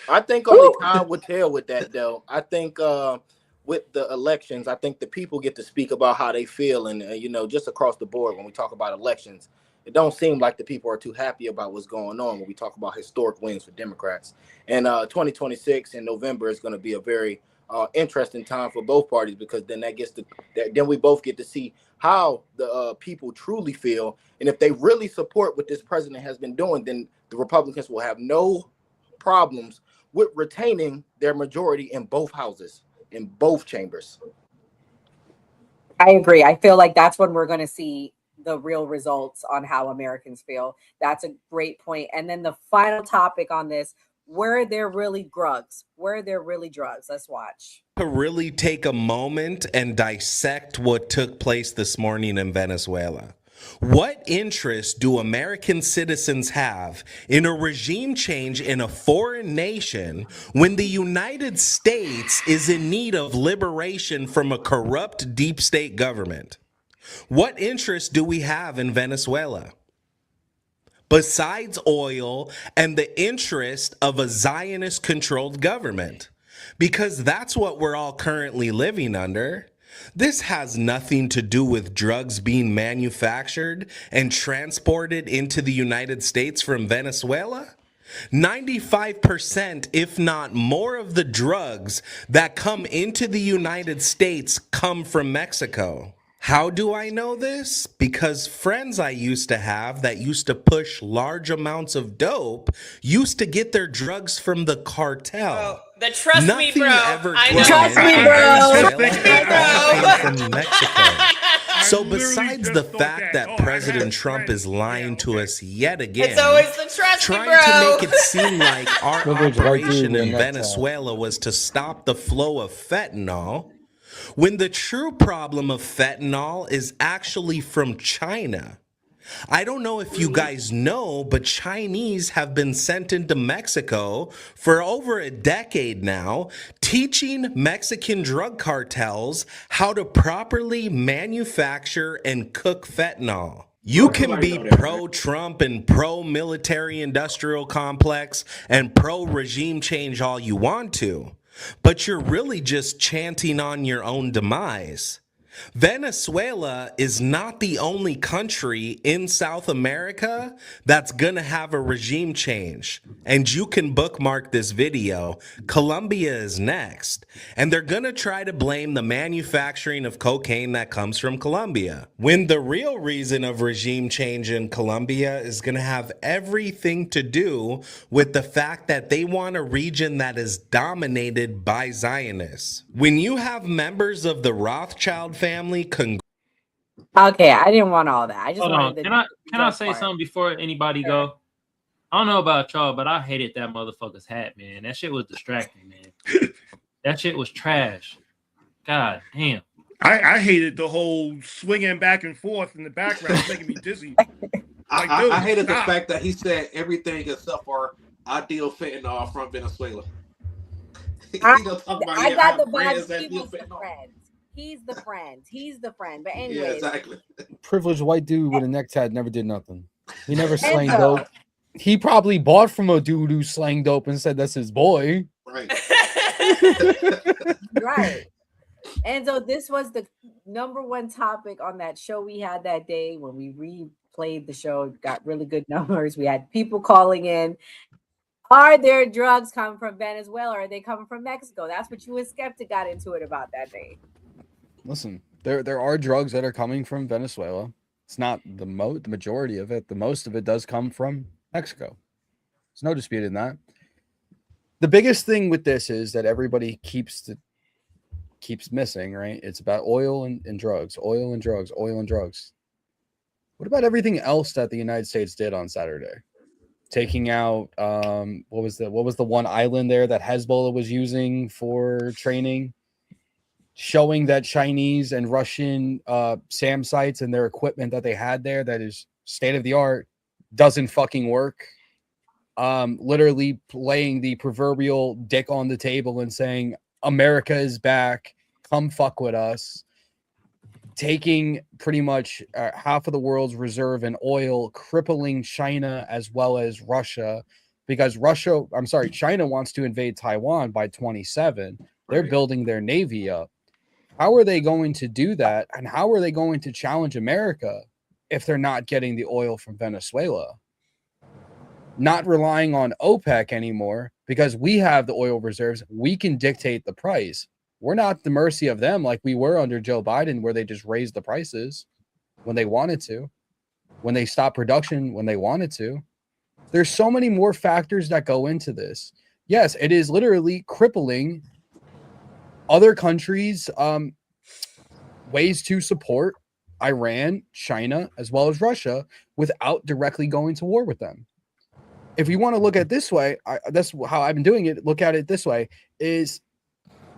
I think only time would tell with that, though. I think with the elections, I think the people get to speak about how they feel, and just across the board when we talk about elections, it don't seem like the people are too happy about what's going on when we talk about historic wins for Democrats. And 2026 in November is going to be a very interesting time for both parties, because then then we both get to see how the people truly feel, and if they really support what this president has been doing, then the Republicans will have no problems with retaining their majority in both houses, in both chambers. I agree. I feel like that's when we're going to see the real results on how Americans feel. That's a great point. And then the final topic on this, were there really drugs? Were there really drugs? Let's watch. To really take a moment and dissect what took place this morning in Venezuela. What interest do American citizens have in a regime change in a foreign nation when the United States is in need of liberation from a corrupt deep state government? What interest do we have in Venezuela? Besides oil and the interest of a Zionist-controlled government, because that's what we're all currently living under. This has nothing to do with drugs being manufactured and transported into the United States from Venezuela. 95%, if not more, of the drugs that come into the United States come from Mexico. How do I know this? Because friends I used to have that used to push large amounts of dope used to get their drugs from the cartel. The trust me, bro. I know. Trust me, bro. From Mexico. So besides the fact that President Trump is lying to us yet again, it's always the trust me, trying bro. to make it seem like our operation in Venezuela was to stop the flow of fentanyl, when the true problem of fentanyl is actually from China. I don't know if you guys know, but Chinese have been sent into Mexico for over a decade now, teaching Mexican drug cartels how to properly manufacture and cook fentanyl. You can be pro-Trump and pro-military industrial complex and pro-regime change all you want to, but you're really just chanting on your own demise. Venezuela is not the only country in South America that's gonna have a regime change. And you can bookmark this video. Colombia is next. And they're gonna try to blame the manufacturing of cocaine that comes from Colombia, when the real reason of regime change in Colombia is gonna have everything to do with the fact that they want a region that is dominated by Zionists. When you have members of the Rothschild family Okay, I didn't want all that. I just Hold wanted on. the Can I say something before anybody go? I don't know about y'all, but I hated that motherfucker's hat, man. That shit was distracting, man. That shit was trash. God damn. I hated the whole swinging back and forth in the background, making me dizzy. I hated the fact that he said everything except for ideal fentanyl from Venezuela. I got the vibes he was the friend. He's the friend. He's the friend. But anyway, yeah, exactly. Privileged white dude with a necktie never did nothing. He never slanged dope. He probably bought from a dude who slang dope and said that's his boy. Right. Right. And so this was the #1 topic on that show we had that day when we replayed the show. Got really good numbers. We had people calling in. Are there drugs coming from Venezuela? Or are they coming from Mexico? That's what you and Skeptic got into it about that day. Listen, there are drugs that are coming from Venezuela. It's not the majority of it. The most of it does come from Mexico. There's no dispute in that. The biggest thing with this is that everybody keeps missing, right? It's about oil and drugs, oil and drugs, oil and drugs. What about everything else that the United States did on Saturday? Taking out what was the one island there that Hezbollah was using for training? Showing that Chinese and Russian SAM sites and their equipment that they had there that is state of the art doesn't fucking work. Literally playing the proverbial dick on the table and saying, America is back, come fuck with us. Taking pretty much half of the world's reserve in oil, crippling China as well as Russia, because China wants to invade Taiwan by 2027. They're building their navy up. How are they going to do that? And how are they going to challenge America if they're not getting the oil from Venezuela? Not relying on OPEC anymore, because we have the oil reserves. We can dictate the price. We're not at the mercy of them like we were under Joe Biden, where they just raised the prices when they wanted to, when they stopped production when they wanted to. There's so many more factors that go into this. Yes, it is literally crippling other countries' ways to support Iran, China, as well as Russia without directly going to war with them. If you want to look at it this way, that's how I've been doing it. Look at it this way: this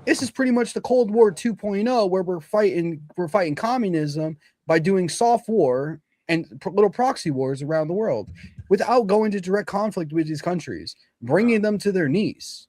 is pretty much the Cold War 2.0, where we're fighting communism by doing soft war and little proxy wars around the world without going to direct conflict with these countries, bringing them to their knees.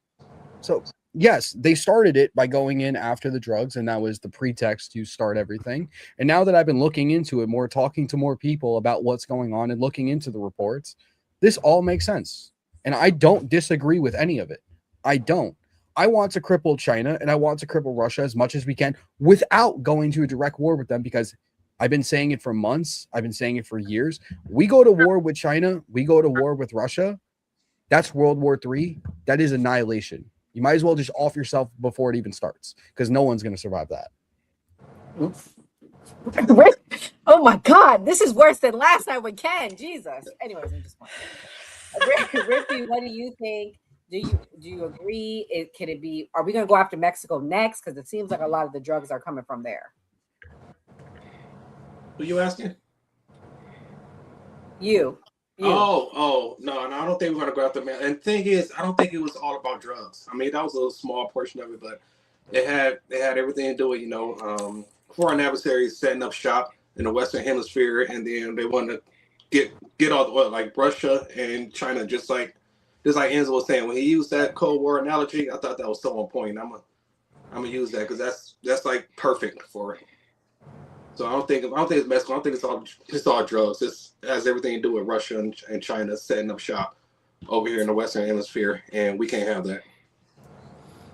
So yes, they started it by going in after the drugs, and that was the pretext to start everything. And now that I've been looking into it more, talking to more people about what's going on and looking into the reports, this all makes sense. And I don't disagree with any of it. I don't. I want to cripple China and I want to cripple Russia as much as we can without going to a direct war with them, because I've been saying it for months. I've been saying it for years. We go to war with China. We go to war with Russia. That's World War III. That is annihilation. You might as well just off yourself before it even starts, because no one's going to survive that. Oh my God, this is worse than last night with Ken. Jesus. Anyways, I'm just playing. Ricky, what do you think? Do you agree? Can it be? Are we going to go after Mexico next? Because it seems like a lot of the drugs are coming from there. Who you asking? You. Oh, no, I don't think we're gonna go after man. And the thing is, I don't think it was all about drugs. I mean, that was a small portion of it, but they had everything to do with, foreign adversaries setting up shop in the Western Hemisphere, and then they wanted to get all the oil, like Russia and China, just like Enzo was saying. When he used that Cold War analogy, I thought that was so on point. I'm gonna use that because that's like perfect for it. So I don't think it's Mexico. I don't think it's all drugs. It has everything to do with Russia and China setting up shop over here in the Western Hemisphere, and we can't have that.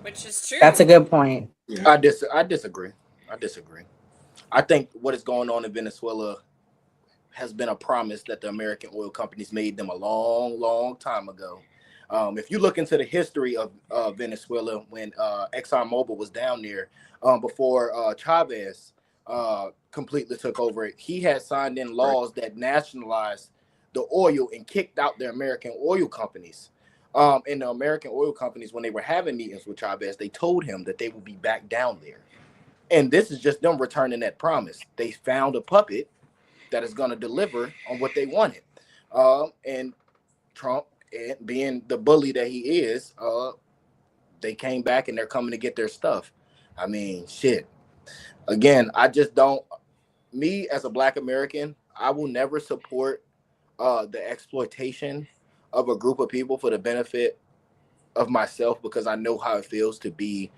Which is true. That's a good point. Yeah. I disagree. I think what is going on in Venezuela has been a promise that the American oil companies made them a long, long time ago. If you look into the history of Venezuela, when ExxonMobil was down there before Chavez completely took over it, he had signed in laws that nationalized the oil and kicked out the American oil companies. And the American oil companies, when they were having meetings with Chavez, they told him that they would be back down there. And this is just them returning that promise. They found a puppet that is going to deliver on what they wanted. And Trump, being the bully that he is, they came back and they're coming to get their stuff. I mean, shit. Again, I just don't. Me as a Black American, I will never support the exploitation of a group of people for the benefit of myself, because I know how it feels to be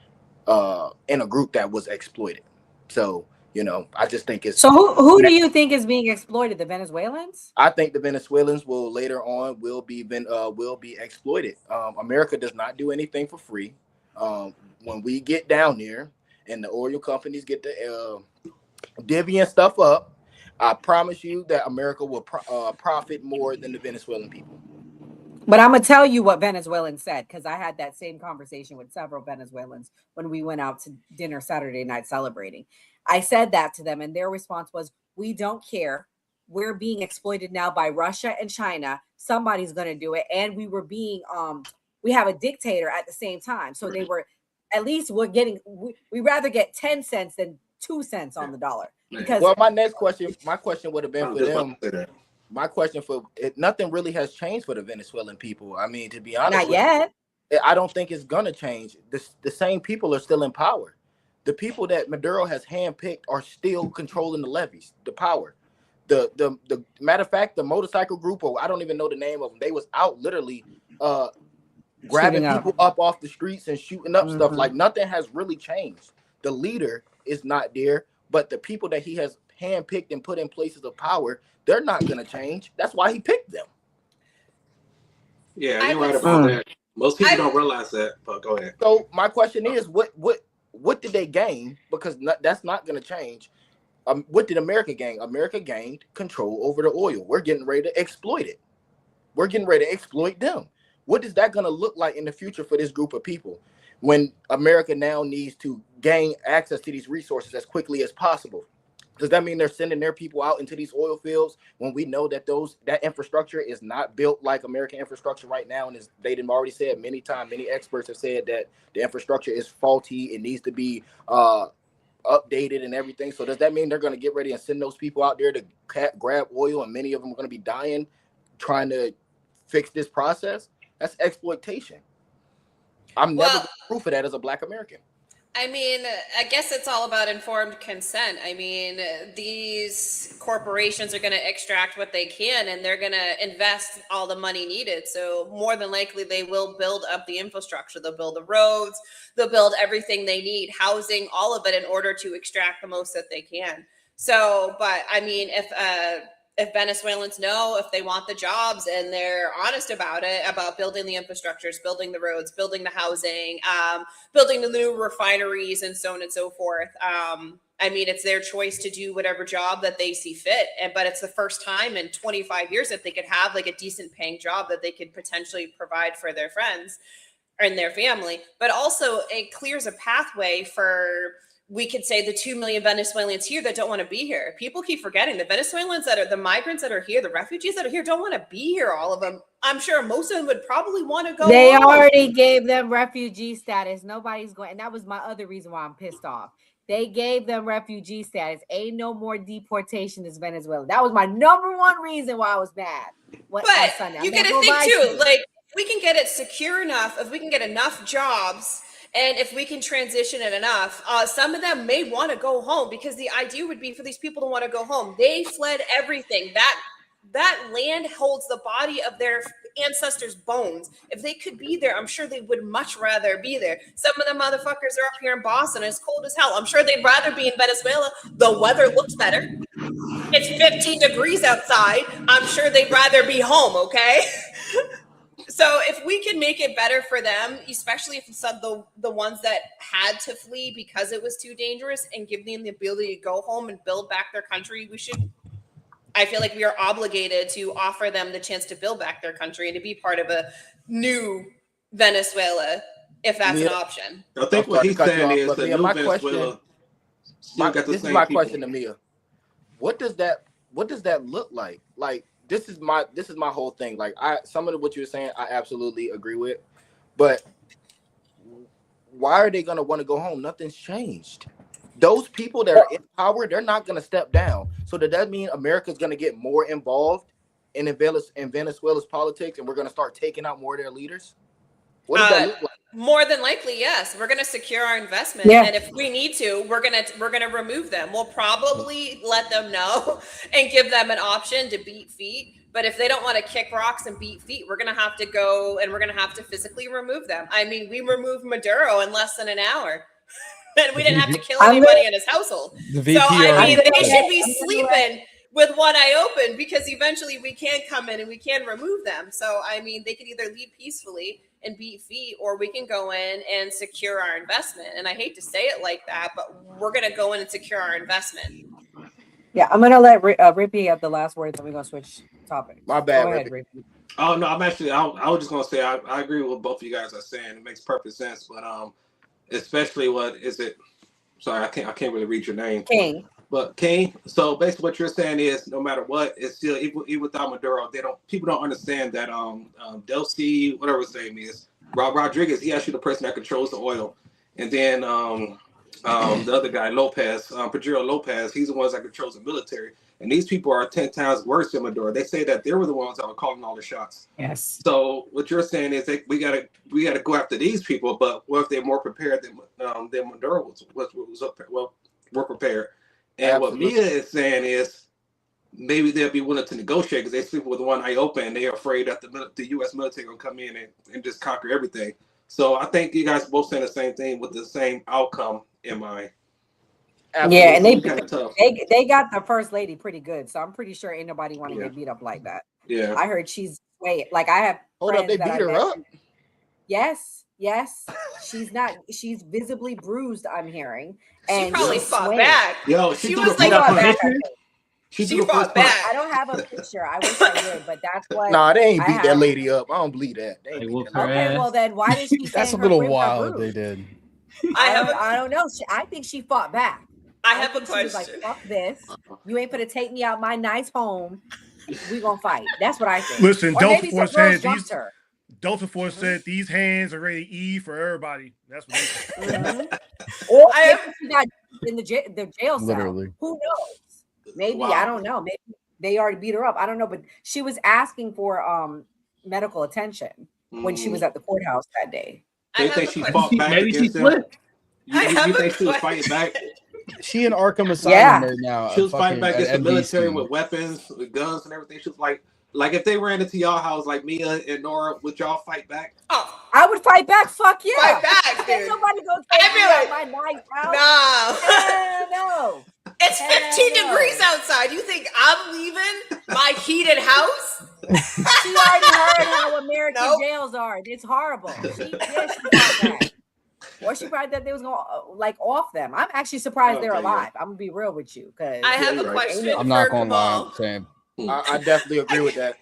in a group that was exploited. So, I just think it's. So who do you think is being exploited? The Venezuelans? I think the Venezuelans will later on will be exploited. America does not do anything for free. When we get down there and the oil companies get the divvying stuff up, I promise you that America will profit more than the Venezuelan people. But I'm going to tell you what Venezuelans said, because I had that same conversation with several Venezuelans when we went out to dinner Saturday night celebrating. I said that to them, and their response was, we don't care. We're being exploited now by Russia and China. Somebody's going to do it. And we were being, we have a dictator at the same time. So they were, at least we rather get 10 cents than 2 cents on the dollar. Because my question would have been for them. My question for it, nothing really has changed for the Venezuelan people. I mean, to be honest, not yet. I don't think it's gonna change. The same people are still in power. The people that Maduro has handpicked are still controlling the levees, the power. The matter of fact, the motorcycle group, or I don't even know the name of them, they was out literally grabbing people up off the streets and shooting up stuff. Like nothing has really changed. The leader is not there, but the people that he has handpicked and put in places of power, they're not going to change. That's why he picked them. Yeah, you're right about that. Most people don't realize that, but go ahead. So my question is, what did they gain? Because that's not going to change. What did America gain? America gained control over the oil. We're getting ready to exploit it. We're getting ready to exploit them. What is that going to look like in the future for this group of people? when America now needs to gain access to these resources as quickly as possible? Does that mean they're sending their people out into these oil fields when we know that that infrastructure is not built like American infrastructure right now? And they done already said many times, many experts have said that the infrastructure is faulty. It needs to be updated and everything. So does that mean they're going to get ready and send those people out there to grab oil, and many of them are going to be dying trying to fix this process? That's exploitation. I'm never proof of that as a Black American. I mean, I guess it's all about informed consent. I mean, these corporations are going to extract what they can, and they're going to invest all the money needed. So more than likely, they will build up the infrastructure. They'll build the roads. They'll build everything they need, housing, all of it, in order to extract the most that they can. So, but I mean, if Venezuelans know, if they want the jobs and they're honest about it, about building the infrastructures, building the roads, building the housing, building the new refineries, and so on and so forth. I mean, it's their choice to do whatever job that they see fit. But it's the first time in 25 years that they could have like a decent paying job that they could potentially provide for their friends and their family. But also it clears a pathway for, we could say, the 2 million Venezuelans here that don't want to be here. People keep forgetting the Venezuelans that are the migrants that are here, the refugees that are here don't want to be here. All of them. I'm sure most of them would probably want to go. They home. already gave them refugee status. Nobody's going. And that was my other reason why I'm pissed off. They gave them refugee status. Ain't no more deportation to Venezuela. That was my number one reason why I was mad. But you got to think too, like, if we can get it secure enough, if we can get enough jobs, and if we can transition it enough, some of them may want to go home, because the idea would be for these people to want to go home. They fled everything. That land holds the body of their ancestors' bones. If they could be there, I'm sure they would much rather be there. Some of the motherfuckers are up here in Boston. It's cold as hell. I'm sure they'd rather be in Venezuela. The weather looks better. It's 15 degrees outside. I'm sure they'd rather be home, okay? So if we can make it better for them, especially if it's the ones that had to flee because it was too dangerous, and give them the ability to go home and build back their country, I feel like we are obligated to offer them the chance to build back their country and to be part of a new Venezuela, if that's an option. I think what he's saying is the new Venezuela still got the same people. This is my question to Mia. What does that look like? Like, this is my whole thing. Like, some of what you're saying, I absolutely agree with, but why are they gonna want to go home? Nothing's changed. Those people that are in power, they're not gonna step down. So does that mean America's gonna get more involved in Venezuela's politics, and we're gonna start taking out more of their leaders? What does that look like? More than likely, yes. We're going to secure our investment, and if we need to, we're going to remove them. We'll probably let them know and give them an option to beat feet. But if they don't want to kick rocks and beat feet, we're going to have to go and we're going to have to physically remove them. I mean, we removed Maduro in less than an hour, and we didn't have to kill anybody in his household. So I mean, they should be sleeping with one eye open, because eventually we can come in and we can remove them. So I mean, they could either leave peacefully and beat feet, or we can go in and secure our investment. And I hate to say it like that, but we're going to go in and secure our investment. Yeah, I'm going to let Rippy have the last words, and we're going to switch topics. My bad, Go ahead, Rippy. Oh no, I was just gonna say I agree with what both of you guys are saying. It makes perfect sense, but especially what is it? Sorry, I can't really read your name. King. But King, so basically what you're saying is no matter what, it's still even without Maduro, people don't understand that Delcy, whatever his name is, Rodriguez, he actually the person that controls the oil. And then the other guy, Pedro Lopez, he's the ones that controls the military. And these people are 10 times worse than Maduro. They say that they were the ones that were calling all the shots. Yes. So what you're saying is that we gotta go after these people, but what if they're more prepared than Maduro were prepared? And Absolutely. What Mia is saying is maybe they'll be willing to negotiate because they sleep with one eye open and they're afraid that the U.S. military will come in and just conquer everything. So I think you guys both saying the same thing with the same outcome in mind. Absolutely. Yeah, and they got the first lady pretty good, so I'm pretty sure ain't nobody want to get beat up like that. Yeah, I heard she's like I have. Hold up, they beat her up. Yes, she's visibly bruised. I'm hearing, and she probably fought swayed. back. Yo, she was like, She She threw the first fought punch. back. I don't have a picture. I wish I did, but that's what. Nah, they ain't I beat that have. lady up. I don't believe that. They ain't They beat whooped that her lady. Okay, well ass. then why did she That's say a her little ribs are wild what bruised? they did. I don't know. I think she fought back. I have a think she was like, question. "Fuck this! You ain't gonna take me out my nice home. We gonna fight." That's what I think. Listen, Or Delta maybe some Force girls said jumped these. her. Delta Force said these hands are ready to eat for everybody. That's what they said. Or maybe she got in the jail cell. Literally. Who knows? Maybe Wow. I don't know. Maybe they already beat her up. I don't know. But she was asking for medical attention when she was at the courthouse that day. They say she fought back Maybe she against them. slipped. You think she was fighting back? She in Arkham Asylum Yeah. right now. She was fighting back against the at military NBC. with weapons, with guns and everything. She was like if they ran into y'all house like Mia and Nora, would y'all fight back? Oh, I would fight back. Fuck yeah. fight back, Ain't dude. nobody gonna take I'd me be out like, my nice house. Nah. Hell no. It's Hell 15 no. degrees outside. You think I'm leaving my heated house? She already heard how American Nope. jails are. It's horrible. She fought back. Or she probably thought they was gonna like off them. I'm actually surprised they're Okay, alive. I'm gonna be real with you because I have a you're right. question I'm not for gonna lie. Kamal. Same. I definitely agree with that.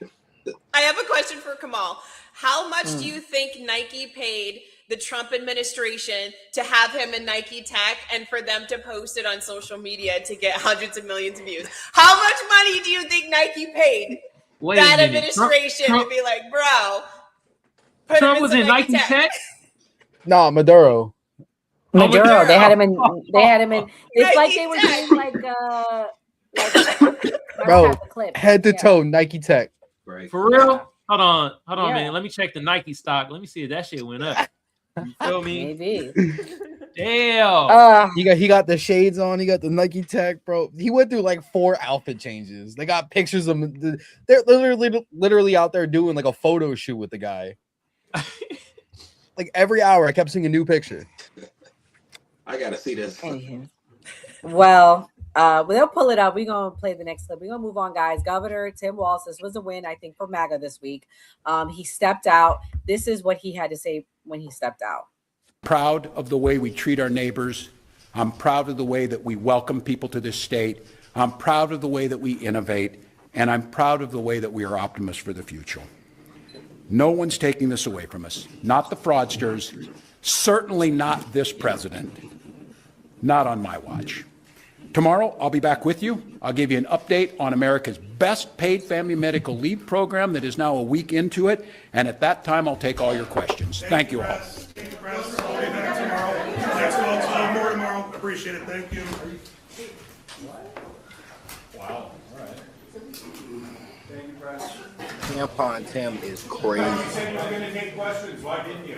I have a question for Kamal. How much do you think Nike paid the Trump administration to have him in Nike Tech and for them to post it on social media to get hundreds of millions of views? How much money do you think Nike paid Wait a that minute. administration Trump to be like, bro, put Trump him was in in some Nike Tech? Nah, Maduro. Maduro. They had him in. They had him in. It's like Nike they were Tech. doing like Bro, the clip. head to Yeah. toe, Nike Tech. Right. For real? Hold on, Yeah. man. Let me check the Nike stock. Let me see if that shit went up. You feel me? Maybe. Damn. He got the shades on. He got the Nike Tech, bro. He went through like 4 outfit changes. They got pictures of him. They're literally out there doing like a photo shoot with the guy. Like every hour, I kept seeing a new picture. I gotta see this. Anywho. Well, they'll pull it up. We're gonna play the next clip. We're gonna move on, guys. Governor Tim Walz, this was a win, I think, for MAGA this week. He stepped out. This is what he had to say when he stepped out. Proud of the way we treat our neighbors. I'm proud of the way that we welcome people to this state. I'm proud of the way that we innovate. And I'm proud of the way that we are optimists for the future. No one's taking this away from us. Not the fraudsters. Certainly not this president. Not on my watch. Tomorrow, I'll be back with you. I'll give you an update on America's best paid family medical leave program that is now a week into it. And at that time, I'll take all your questions. Thank you all. Thank you, Press. I'll be back tomorrow. Thanks, folks. More tomorrow. Appreciate it. Thank you. Wow. All right. Thank you, Press. Tampon Tim is crazy. You said you were going to take questions. Why didn't you?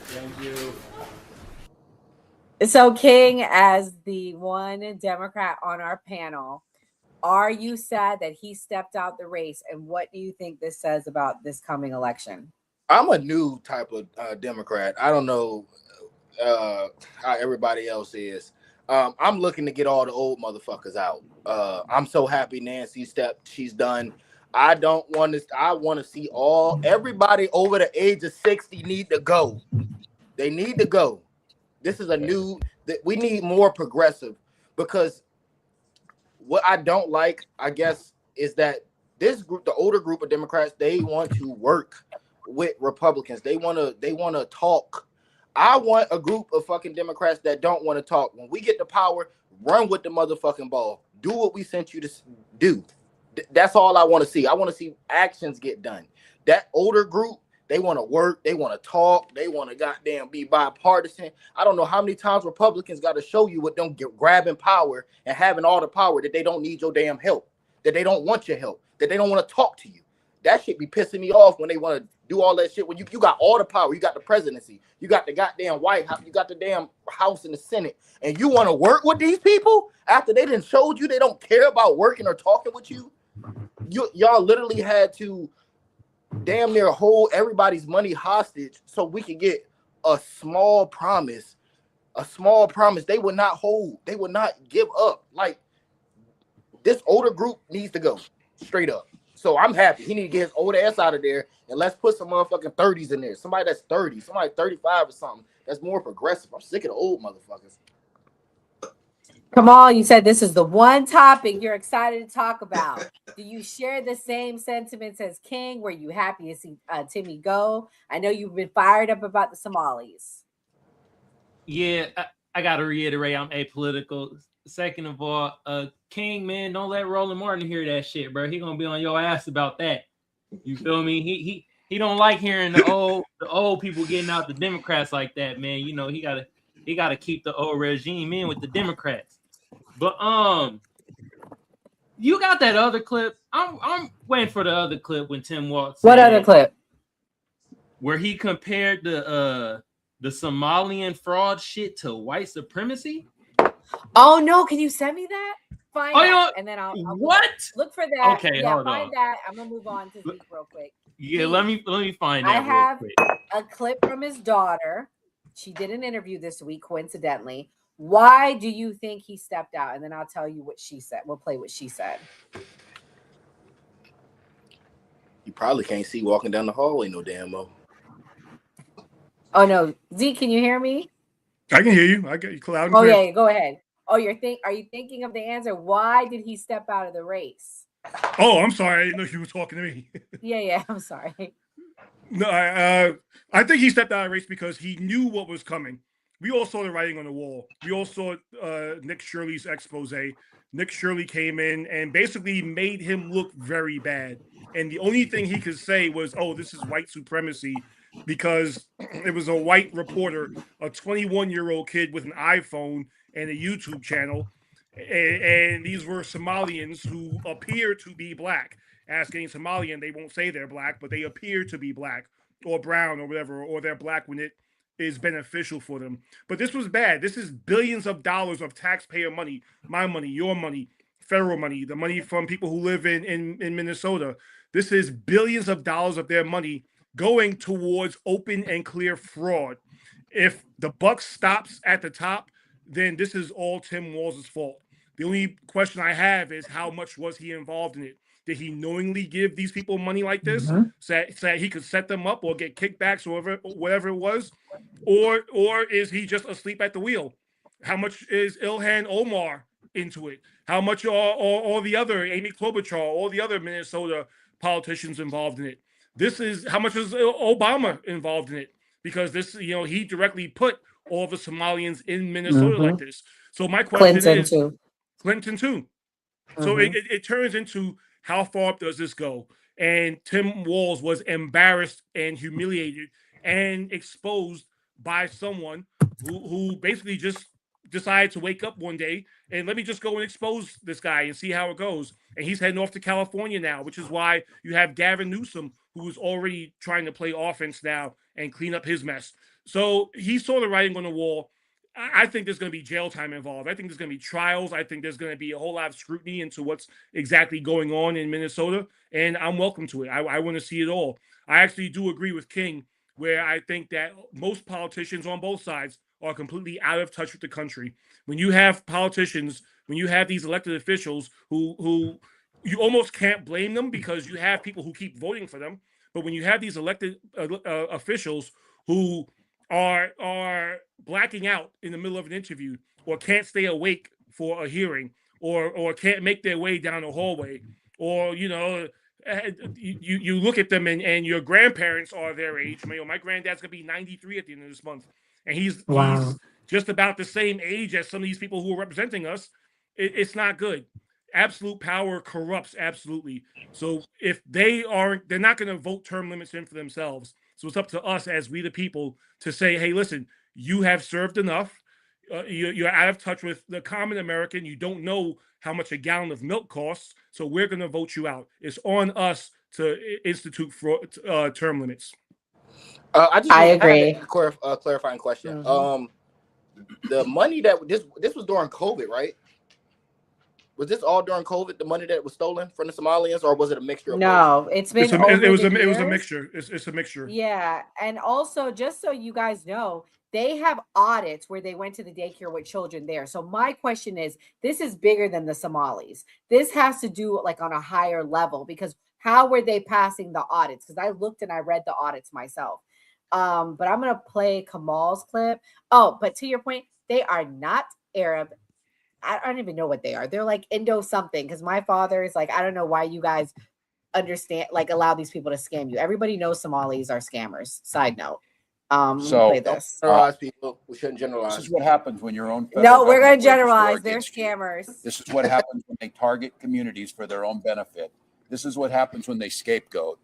Thank you. So, King, as the one Democrat on our panel, are you sad that he stepped out the race? And what do you think this says about this coming election? I'm a new type of Democrat. I don't know how everybody else is. I'm looking to get all the old motherfuckers out. I'm so happy Nancy stepped. She's done. I don't want to. I want to see everybody over the age of 60 need to go. They need to go. This is a new. We need more progressive, because what I don't like, I guess, is that this group, the older group of Democrats, they want to work with Republicans. They want to talk. I want a group of fucking Democrats that don't want to talk. When we get the power, run with the motherfucking ball. Do what we sent you to do. That's all I want to see. I want to see actions get done. That older group, they want to work. They want to talk. They want to goddamn be bipartisan. I don't know how many times Republicans got to show you what them grabbing power and having all the power, that they don't need your damn help, that they don't want your help, that they don't want to talk to you. That shit be pissing me off when they want to do all that shit. When you got all the power, you got the presidency, you got the goddamn White House, you got the damn House and the Senate, and you want to work with these people after they done showed you they don't care about working or talking with you. Y'all literally had to damn near hold everybody's money hostage so we could get a small promise. They would not hold. They would not give up. Like, this older group needs to go straight up. So I'm happy. He need to get his old ass out of there, and let's put some motherfucking 30s in there. Somebody that's 30, somebody 35 or something that's more progressive. I'm sick of the old motherfuckers. Kamal, you said this is the one topic you're excited to talk about. Do you share the same sentiments as King? Were you happy to see Timmy go? I know you've been fired up about the Somalis. Yeah, I got to reiterate, I'm apolitical. Second of all, King, man, don't let Roland Martin hear that shit, bro. He gonna be on your ass about that. You feel me? He don't like hearing the old people getting out the Democrats like that, man. You know, he gotta keep the old regime in with the Democrats. But you got that other clip. I'm waiting for the other clip when Tim Walz said, what other clip? Where he compared the Somalian fraud shit to white supremacy. Oh no, can you send me that? Find that, yeah. and then I'll What? Look for that. Okay, yeah, hold find on. that. I'm gonna move on to Zeke real quick. Yeah, Zeke, let me find that. I have real quick. a clip from his daughter. She did an interview this week, coincidentally. Why do you think he stepped out? And then I'll tell you what she said. We'll play what she said. You probably can't see walking down the hallway no damn more. Oh no, Zeke, can you hear me? I can hear you. I get you loud and Oh clear. yeah, go ahead. Oh, are you thinking of the answer? Why did he step out of the race? Oh, I'm sorry. I didn't know you were talking to me. Yeah, I'm sorry. No, I think he stepped out of the race because he knew what was coming. We all saw the writing on the wall. We all saw Nick Shirley's expose. Nick Shirley came in and basically made him look very bad. And the only thing he could say was, oh, this is white supremacy, because it was a white reporter, a 21-year-old kid with an iPhone and a YouTube channel. And these were Somalians who appear to be black. Ask any Somalian, they won't say they're black, but they appear to be black or brown or whatever, or they're black when it is beneficial for them. But this was bad. This is billions of dollars of taxpayer money, my money, your money, federal money, the money from people who live in Minnesota. This is billions of dollars of their money going towards open and clear fraud. If the buck stops at the top, then this is all Tim Walz's fault. The only question I have is how much was he involved in it? Did he knowingly give these people money like this so that he could set them up or get kickbacks or whatever it was? Or is he just asleep at the wheel? How much is Ilhan Omar into it? How much are all the other, Amy Klobuchar, all the other Minnesota politicians involved in it? This is how much is Obama involved in it? Because this, he directly put all the Somalians in Minnesota like this. So my question is, Clinton too. So it turns into, how far up does this go? And Tim Walz was embarrassed and humiliated and exposed by someone who basically just decided to wake up one day and let me just go and expose this guy and see how it goes. And he's heading off to California now, which is why you have Gavin Newsom, who is already trying to play offense now and clean up his mess. So he saw the writing on the wall. I think there's going to be jail time involved. I think there's going to be trials. I think there's going to be a whole lot of scrutiny into what's exactly going on in Minnesota, and I'm welcome to it. I want to see it all. I actually do agree with King, where I think that most politicians on both sides are completely out of touch with the country. When you have politicians, when you have these elected officials who you almost can't blame them because you have people who keep voting for them, but when you have these elected officials who are blacking out in the middle of an interview, or can't stay awake for a hearing, or can't make their way down the hallway, or you look at them and your grandparents are their age. My granddad's gonna be 93 at the end of this month, and he's just about the same age as some of these people who are representing us. It's not good. Absolute power corrupts absolutely. So if they're not going to vote term limits in for themselves. So it's up to us as we the people to say, hey, listen, you have served enough. You're out of touch with the common American. You don't know how much a gallon of milk costs. So we're going to vote you out. It's on us to institute term limits. I agree. Clarifying question. The money that this was during COVID, right? Was this all during COVID? The money that was stolen from the Somalians, or was it a mixture of both? It's been it was a mixture. It's a mixture. Yeah, and also just so you guys know, they have audits where they went to the daycare with children there. So my question is, this is bigger than the Somalis. This has to do like on a higher level, because how were they passing the audits? Because I looked and I read the audits myself. But I'm gonna play Kamal's clip. Oh, but to your point, they are not Arab. I don't even know what they are. They're like Indo something, because my father is like, I don't know why you guys understand, like, allow these people to scam you. Everybody knows Somalis are scammers. Side note. Let me play this. Generalize people. We shouldn't This generalize. is what happens when your own No, we're going government to wages war generalize. They're against you. scammers. This is what happens when they target communities for their own benefit. This is what happens when they scapegoat.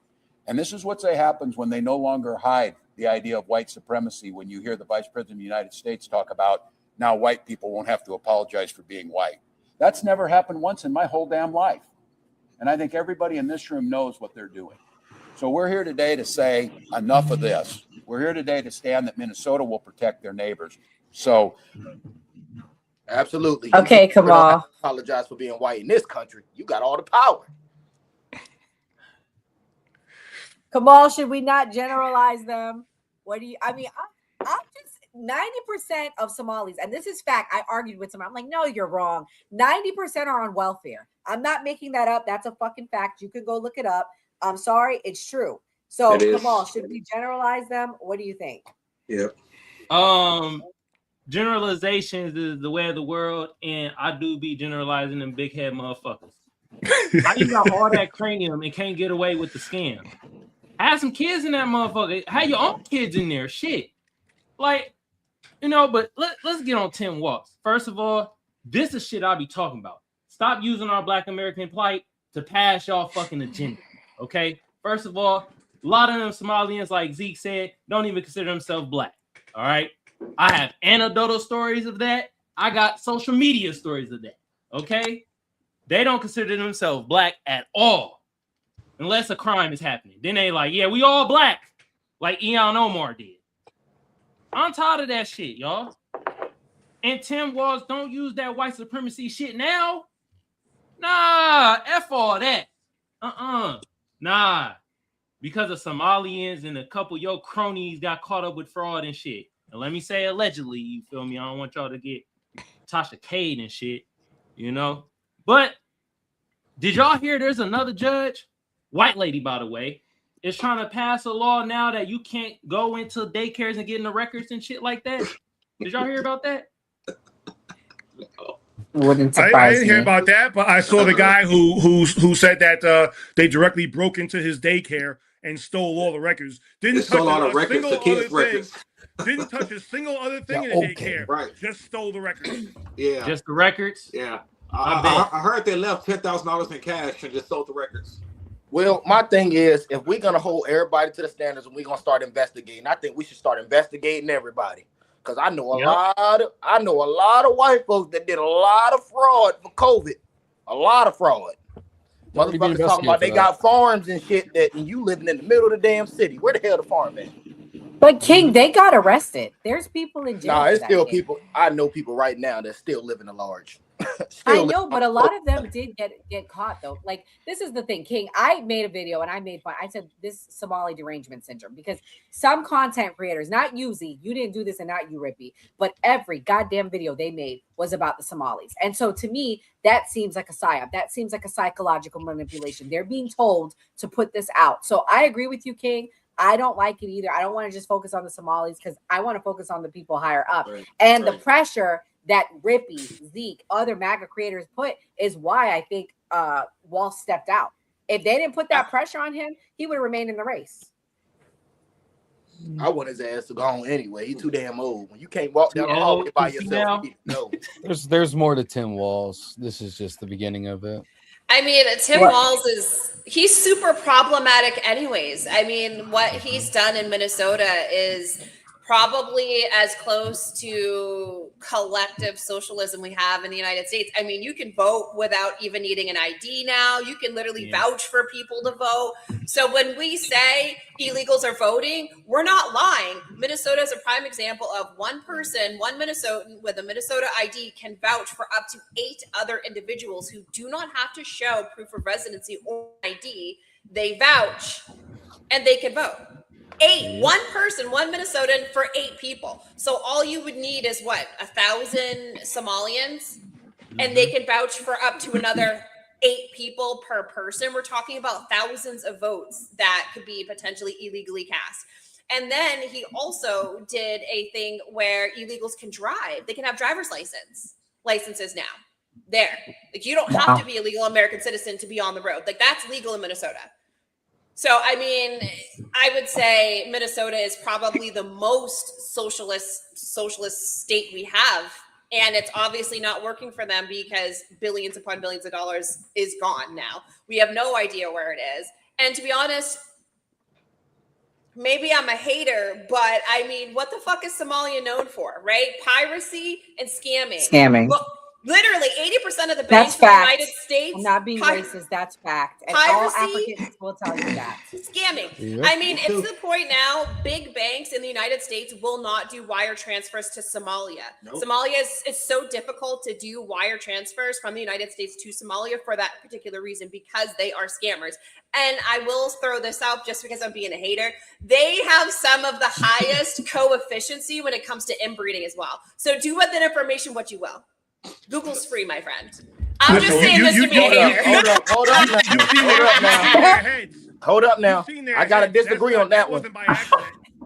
And this is what happens when they no longer hide the idea of white supremacy. When you hear the Vice President of the United States talk about now white people won't have to apologize for being white. That's never happened once in my whole damn life. And I think everybody in this room knows what they're doing. So we're here today to say enough of this. We're here today to stand that Minnesota will protect their neighbors. So absolutely. Okay, You don't Kamal. have to apologize for being white in this country. You got all the power. Kamal, should we not generalize them? What do you, I mean, I'm just 90% of Somalis, and this is fact. I argued with someone. I'm like, no, you're wrong. 90% are on welfare. I'm not making that up. That's a fucking fact. You can go look it up. I'm sorry. It's true. So, Kamal, should we generalize them? What do you think? Yeah. Generalizations is the way of the world, and I do be generalizing them big head motherfuckers. How you got all that cranium and can't get away with the scam? Have some kids in that motherfucker. Have your own kids in there. Shit. Like, you know, but let's get on Tim Walz. First of all, this is shit I be talking about. Stop using our Black American plight to pass y'all fucking agenda. Okay? First of all, a lot of them Somalians, like Zeke said, don't even consider themselves Black. All right? I have anecdotal stories of that. I got social media stories of that. Okay? They don't consider themselves Black at all. Unless a crime is happening. Then they like, yeah, we all Black. Like Ian Omar did. I'm tired of that shit, y'all. And Tim Walz, don't use that white supremacy shit now. Nah, F all that. Nah. Because of Somalians and a couple of your cronies got caught up with fraud and shit. And let me say allegedly, you feel me? I don't want y'all to get Tasha Cade and shit, you know? But did y'all hear there's another judge? White lady, by the way, is trying to pass a law now that you can't go into daycares and get in the records and shit like that. Did y'all hear about that? Wouldn't I surprise didn't hear me. about that, but I saw the guy who said that they directly broke into his daycare and stole all the records. They Didn't stole touch all the a records, single the other kids' thing. records. Didn't touch a single other thing Yeah, in the okay, daycare. right. Just stole the records. Yeah. Just the records? Yeah. I I heard they left $10,000 in cash and just sold the records. Well, my thing is, if we're gonna hold everybody to the standards and we're gonna start investigating, I think we should start investigating everybody. Because I know a lot of white folks that did a lot of fraud for COVID. A lot of fraud. Already been Motherfuckers talking about investigated they for got farms and shit that and you living in the middle of the damn city. Where the hell the farm at? But King, they got arrested. There's people in jail. Nah, for it's that still shit. people. I know people right now that still living at large. I know, but a lot of them did get caught though. Like, this is the thing, King. I made a video and I made fun. I said this Somali derangement syndrome, because some content creators, not you, Z, you didn't do this, and not you, Rippy, but every goddamn video they made was about the Somalis. And so to me, that seems like a psyop. That seems like a psychological manipulation. They're being told to put this out. So I agree with you, King. I don't like it either. I don't want to just focus on the Somalis, because I want to focus on the people higher up. And the pressure that Rippy, Zeke, other MAGA creators put is why I think Walz stepped out. If they didn't put that pressure on him, he would have remained in the race. I want his ass to go on anyway. He's too damn old. When you can't walk down the hallway by yourself, you need to go. There's more to Tim Walz. This is just the beginning of it. I mean, Tim Walz he's super problematic anyways. I mean, what he's done in Minnesota is probably as close to collective socialism we have in the United States. I mean, you can vote without even needing an ID now. You can literally vouch for people to vote. So when we say illegals are voting, we're not lying. Minnesota is a prime example of one person, one Minnesotan with a Minnesota ID can vouch for up to 8 other individuals who do not have to show proof of residency or ID. They vouch and they can vote. 8, one person, one Minnesotan for 8 people. So all you would need is what, 1,000 Somalians, and they can vouch for up to another 8 people per person. We're talking about thousands of votes that could be potentially illegally cast. And then he also did a thing where illegals can drive. They can have driver's licenses now. there. Like, you don't have to be a legal American citizen to be on the road. Like, that's legal in Minnesota. So, I mean, I would say Minnesota is probably the most socialist state we have. And it's obviously not working for them because billions upon billions of dollars is gone now. We have no idea where it is. And to be honest, maybe I'm a hater, but I mean, what the fuck is Somalia known for, right? Piracy and scamming. Well, literally 80% of the banks in the United States. I'm not being racist. That's fact. And all Africans will tell you that. Scamming. Yep. I mean, it's the point now, big banks in the United States will not do wire transfers to Somalia. Nope. Somalia is so difficult to do wire transfers from the United States to Somalia for that particular reason, because they are scammers. And I will throw this out just because I'm being a hater. They have some of the highest coefficiency when it comes to inbreeding as well. So do with that information what you will. Google's free, my friend. I'm just saying this to be a hater. Hold up now. I gotta disagree on that one.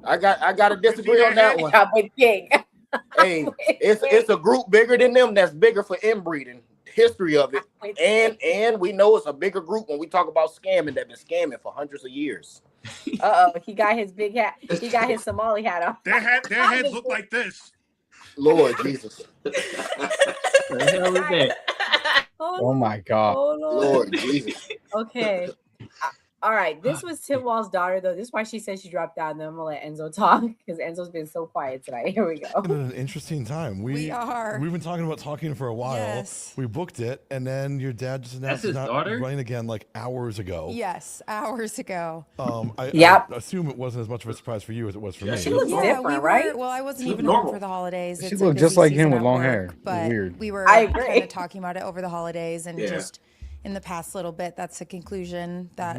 I gotta disagree on that one. Hey, it's a group bigger than them that's bigger for inbreeding. History of it, and we know it's a bigger group when we talk about scamming that been scamming for hundreds of years. He got his big hat. He got his Somali hat on. Their heads look like this. Lord Jesus. Oh my God. Oh, Lord Jesus. Okay. All right. This was Tim Walz's daughter, though. This is why she said she dropped out. And then I'm going to let Enzo talk because Enzo's been so quiet tonight. Here we go. It's been an interesting time. We are. We've been talking about talking for a while. Yes. We booked it, and then your dad just announced That's his he's not daughter? running again like hours ago. Yes, hours ago. I assume it wasn't as much of a surprise for you as it was for me. She looks different, right? Well, I wasn't She even looked home normal. for the holidays. She It's a looked just busy like him season with at long work, hair. But Weird. we were kind of talking about it over the holidays, and just in the past little bit, that's the conclusion that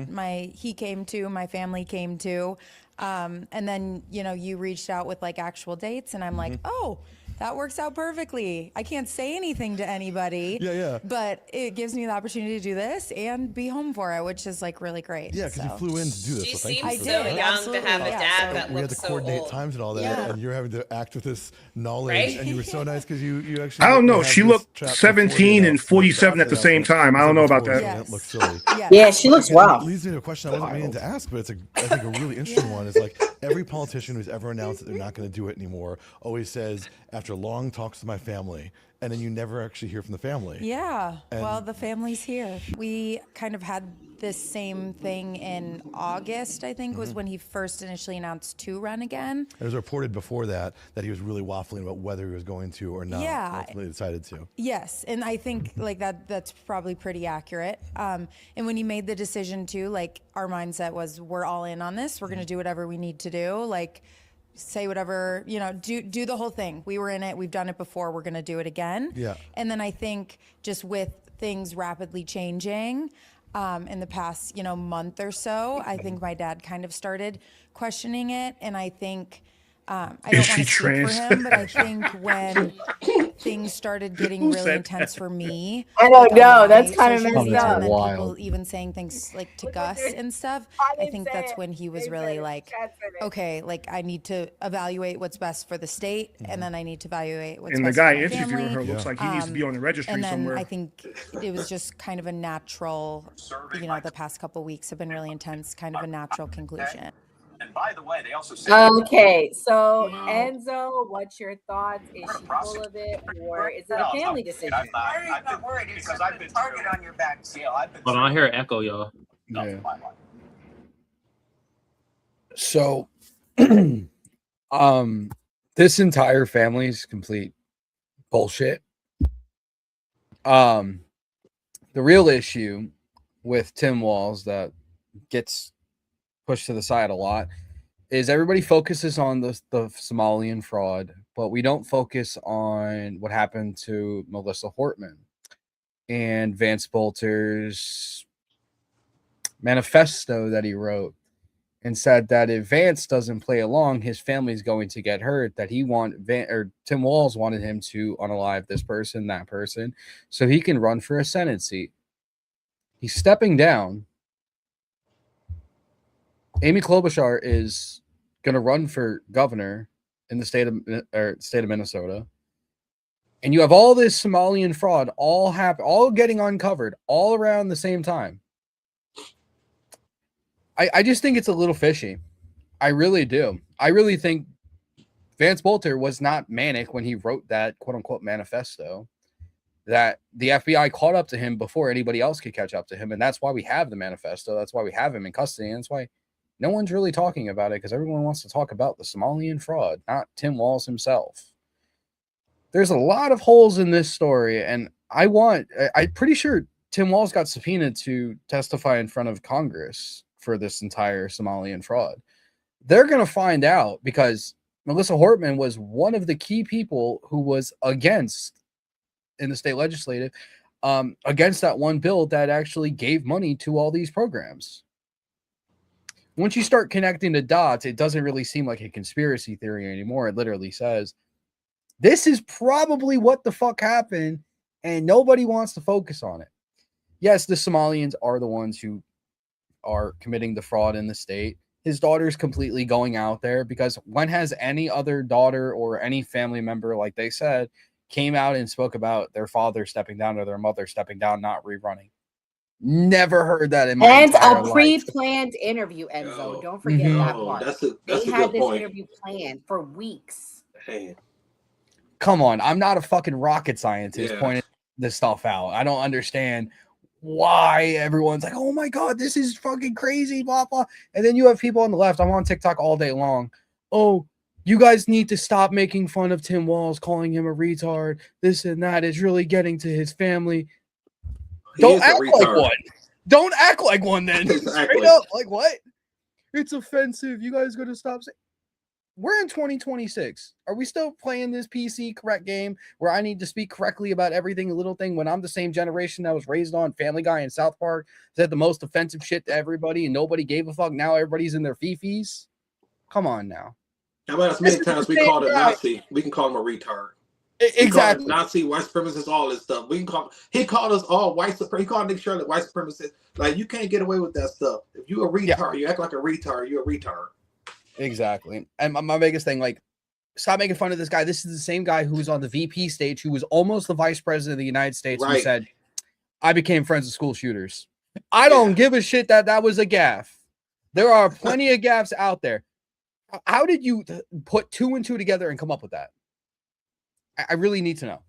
he came to, my family came to. And then, you reached out with like actual dates, and I'm like, oh, that works out perfectly. I can't say anything to anybody. Yeah. But it gives me the opportunity to do this and be home for it, which is like really great. Yeah, because you flew in to do this. She so thank seems you for so that. young to have a dad that We had looks to so coordinate old. times and all that, Yeah. and you're having to act with this knowledge, Right? and you were so nice because you actually. I don't know. had She this looked chat before 17 the and 47 at the same time. I don't know about that. It looks silly. Yeah, she looks well. It leads me to a question I wasn't meaning to ask, but it's I think a really interesting one. Is like every politician who's ever announced that they're not going to do it anymore always says, after long talks to my family, and then you never actually hear from the family. Yeah. And- Well, the family's here. We kind of had this same thing in August, I think, was when he first initially announced to run again. It was reported before that he was really waffling about whether he was going to or not. Yeah. Ultimately decided to. Yes, and I think like that's probably pretty accurate. And when he made the decision to, like, our mindset was, we're all in on this. We're going to do whatever we need to do. Like, say whatever, do the whole thing. We were in it. We've done it before. We're going to do it again. Yeah. And then I think just with things rapidly changing in the past, month or so, I think my dad kind of started questioning it. And I think, I don't want to speak for him, but I think when things started getting really intense for me. I don't know. on That's my kind of social messed media, up. and then Wild. people even saying things like to Gus and stuff. I think that's when he was really like, okay, like I need to evaluate what's best for the state, and then I need to evaluate what's And the best guy for my interviewing family. her looks like he needs to be on the registry And then somewhere. I think it was just kind of a natural, the past couple weeks have been really intense, kind of a natural conclusion. And by the way, they also said Okay, so Enzo, what's your thoughts? Is she full of it, or is it a family decision? I'm not worried because I've been target on your back. I've been Hold on, I hear an echo, y'all. Yeah. So, this entire family is complete bullshit. The real issue with Tim Walz that gets pushed to the side a lot is everybody focuses on the Somalian fraud, but we don't focus on what happened to Melissa Hortman and Vance Bolter's manifesto that he wrote, and said that if Vance doesn't play along, his family's going to get hurt. That Tim Walz wanted him to unalive this person, that person, so he can run for a Senate seat. He's stepping down. Amy Klobuchar is going to run for governor in the state of Minnesota. and you have all this Somalian fraud all getting uncovered all around the same time. I just think it's a little fishy. I really do. I really think Vance Bolter was not manic when he wrote that quote unquote manifesto, that the FBI caught up to him before anybody else could catch up to him. And that's why we have the manifesto. That's why we have him in custody. And that's why no one's really talking about it, because everyone wants to talk about the Somalian fraud, not Tim Walz himself. There's a lot of holes in this story. And I'm pretty sure Tim Walz got subpoenaed to testify in front of Congress for this entire Somalian fraud. They're going to find out, because Melissa Hortman was one of the key people who was against, in the state legislative, against that one bill that actually gave money to all these programs. Once you start connecting the dots, it doesn't really seem like a conspiracy theory anymore. It literally says, this is probably what the fuck happened, and nobody wants to focus on it. Yes, the Somalians are the ones who are committing the fraud in the state. His daughter's completely going out there, because when has any other daughter or any family member, like they said, came out and spoke about their father stepping down or their mother stepping down, not rerunning? Never heard that in my entire life. Pre-planned interview, Enzo. Don't forget that part. They had this interview planned for weeks. Hey. Come on, I'm not a fucking rocket scientist pointing this stuff out. I don't understand why everyone's like, oh my God, this is fucking crazy, blah, blah. And then you have people on the left. I'm on TikTok all day long. Oh, you guys need to stop making fun of Tim Walz, calling him a retard, this and that. It's really getting to his family. Don't act like one. Don't act like one then. Straight up, like what? It's offensive. You guys got to stop saying. We're in 2026. Are we still playing this PC correct game where I need to speak correctly about everything, a little thing, when I'm the same generation that was raised on Family Guy and South Park, said the most offensive shit to everybody and nobody gave a fuck? Now everybody's in their fifis. Come on now. How about as many times we called a Nazi? We can call him a retard. Exactly. Nazi, white supremacists, all this stuff. We can call. He called us all white supremacists. He called Nick Shirley white supremacists. Like, you can't get away with that stuff. If you a retard, you act like a retard. You're a retard. Exactly. And my biggest thing, like, stop making fun of this guy. This is the same guy who was on the VP stage, who was almost the vice president of the United States, who said, I became friends with school shooters. I don't give a shit that was a gaffe. There are plenty of gaffes out there. How did you put 2 and 2 together and come up with that? I really need to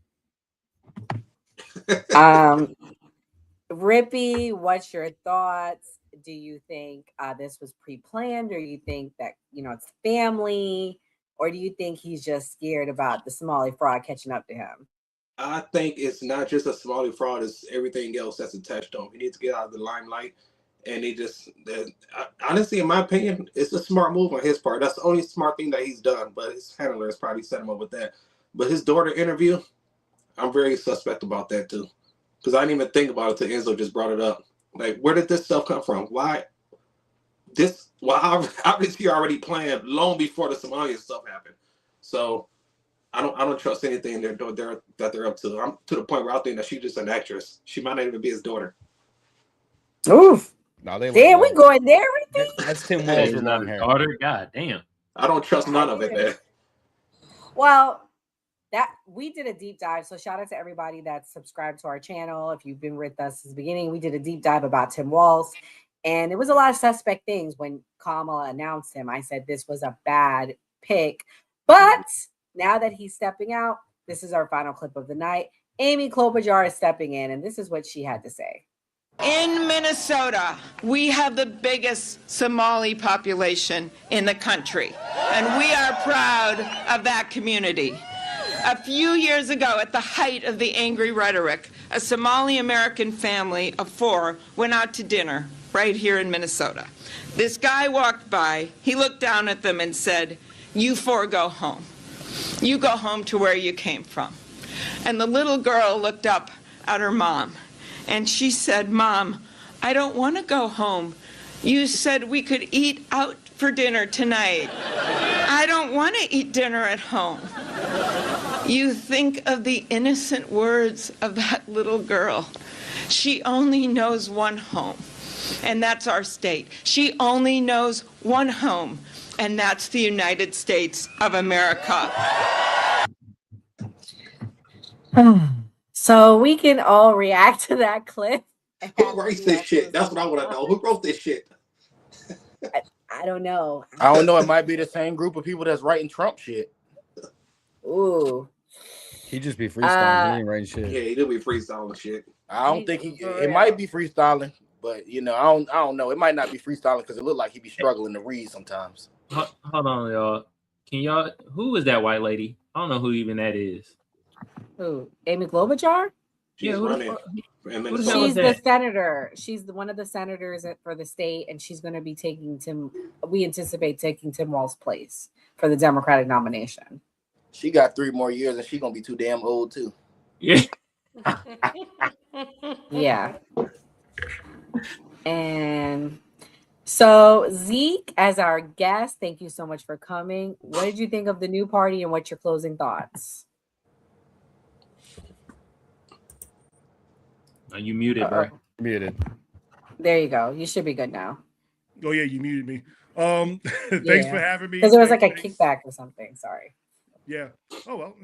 know. Rippy, what's your thoughts? Do you think this was pre-planned, or you think that, it's family, or do you think he's just scared about the Somali fraud catching up to him? I think it's not just a Somali fraud; it's everything else that's attached to him. He needs to get out of the limelight, and honestly, in my opinion, it's a smart move on his part. That's the only smart thing that he's done. But his handler has probably set him up with that. But his daughter interview, I'm very suspect about that too, because I didn't even think about it till Enzo just brought it up. Like, where did this stuff come from? Why this? Well, obviously already planned long before the Somalia stuff happened. So I don't trust anything that they're up to. I'm to the point where I think that she's just an actress. She might not even be his daughter. Oof. No, they damn, we going there, Rippy? That's Tim Walz with long hair. Daughter, god damn. I don't trust none of it, man. Well, that we did a deep dive. So shout out to everybody that's subscribed to our channel. If you've been with us since the beginning, we did a deep dive about Tim Walz. And there was a lot of suspect things when Kamal announced him. I said this was a bad pick. But now that he's stepping out, this is our final clip of the night. Amy Klobuchar is stepping in, and this is what she had to say. In Minnesota, we have the biggest Somali population in the country, and we are proud of that community. A few years ago, at the height of the angry rhetoric, a Somali American family of 4 went out to dinner right here in Minnesota. This guy walked by, he looked down at them and said, "You 4 go home. You go home to where you came from." And the little girl looked up at her mom, and she said, "Mom, I don't want to go home. You said we could eat out for dinner tonight. I don't want to eat dinner at home." You think of the innocent words of that little girl. She only knows one home, and that's our state. She only knows one home, and that's the United States of America. So we can all react to that clip. Who writes this shit? That's what I want to know. Who wrote this shit? I don't know. I don't know. It might be the same group of people that's writing Trump shit. Ooh. He just be freestyling. He ain't writing shit. Yeah, he do be freestyling shit. I don't think it might be freestyling, but I don't know. It might not be freestyling because it looked like he be struggling to read sometimes. Hold on, y'all. Who is that white lady? I don't know who even that is. Who? Amy Klobuchar? She's running. She's the senator. She's one of the senators for the state, and she's going to be we anticipate taking Tim Walz's place for the Democratic nomination. She got 3 more years, and she's going to be too damn old, too. Yeah. Yeah. And so, Zeke, as our guest, thank you so much for coming. What did you think of the new party, and what's your closing thoughts? Are you muted, bro? Muted. There you go. You should be good now. Oh yeah, you muted me. Thanks for having me. Because there was like a kickback or something. Sorry. Yeah. Oh well,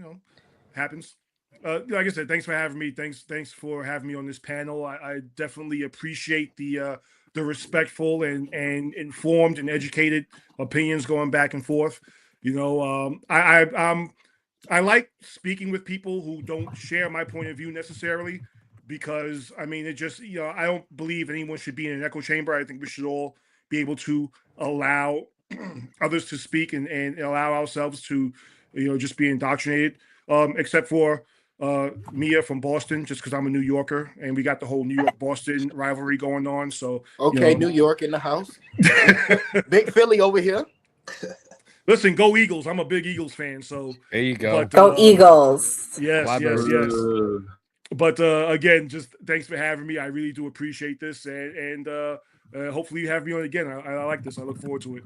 happens. Like I said, thanks for having me. Thanks for having me on this panel. I definitely appreciate the respectful and informed and educated opinions going back and forth. I like speaking with people who don't share my point of view necessarily, because it just I don't believe anyone should be in an echo chamber. I think we should all be able to allow others to speak and allow ourselves to just be indoctrinated, except for Mia from Boston, just because I'm a New Yorker and we got the whole New York-Boston rivalry going on. So okay, New York in the house. Big Philly over here. Listen, go Eagles. I'm a big Eagles fan. So there you go. But, go Eagles. Yes. But again, just thanks for having me. I really do appreciate this, and hopefully you have me on again. I like this. I look forward to it.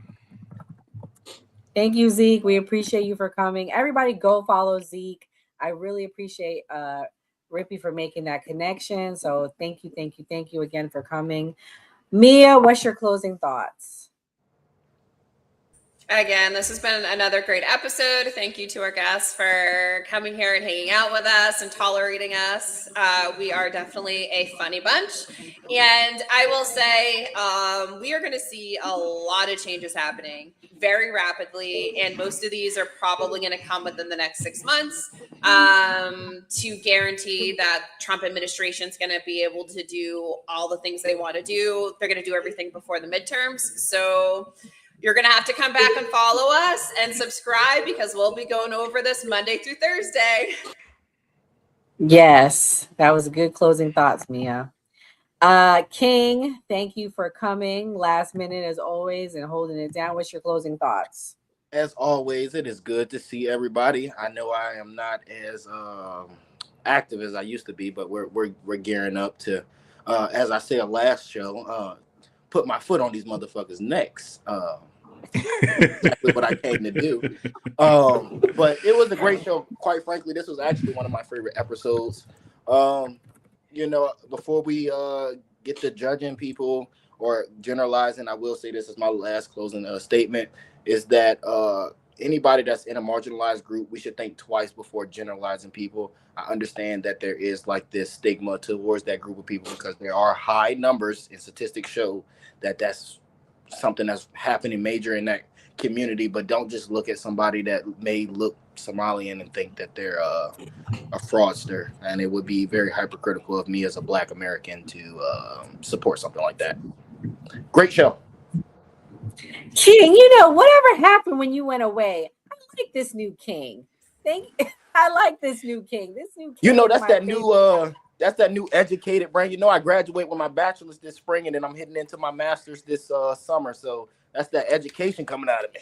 Thank you, Zeke. We appreciate you for coming. Everybody go follow Zeke. I really appreciate Rippy for making that connection. So thank you again for coming. Mia, what's your closing thoughts? Again, this has been another great episode. Thank you to our guests for coming here and hanging out with us and tolerating us. We are definitely a funny bunch. And I will say we are going to see a lot of changes happening very rapidly. And most of these are probably going to come within the next 6 months to guarantee that Trump administration is going to be able to do all the things they want to do. They're going to do everything before the midterms. So you're going to have to come back and follow us and subscribe, because we'll be going over this Monday through Thursday. Yes, that was good closing thoughts, Mia. King, thank you for coming last minute as always and holding it down. What's your closing thoughts? As always, it is good to see everybody. I know I am not as active as I used to be, but we're gearing up to, as I said last show, put my foot on these motherfuckers' necks. Exactly what I came to do. But it was a great show. Quite frankly, this was actually one of my favorite episodes. Before we get to judging people or generalizing, I will say this is my last closing statement, is that anybody that's in a marginalized group, we should think twice before generalizing people. I understand that there is like this stigma towards that group of people because there are high numbers, and statistics show that that's something that's happening major in that community. But don't just look at somebody that may look Somalian and think that they're a fraudster. And it would be very hypercritical of me as a Black American to support something like that. Great show. King, whatever happened when you went away, I like this new King. I like this new King. That's that new educated brain. I graduate with my bachelor's this spring, and then I'm heading into my master's this summer. So that's that education coming out of me.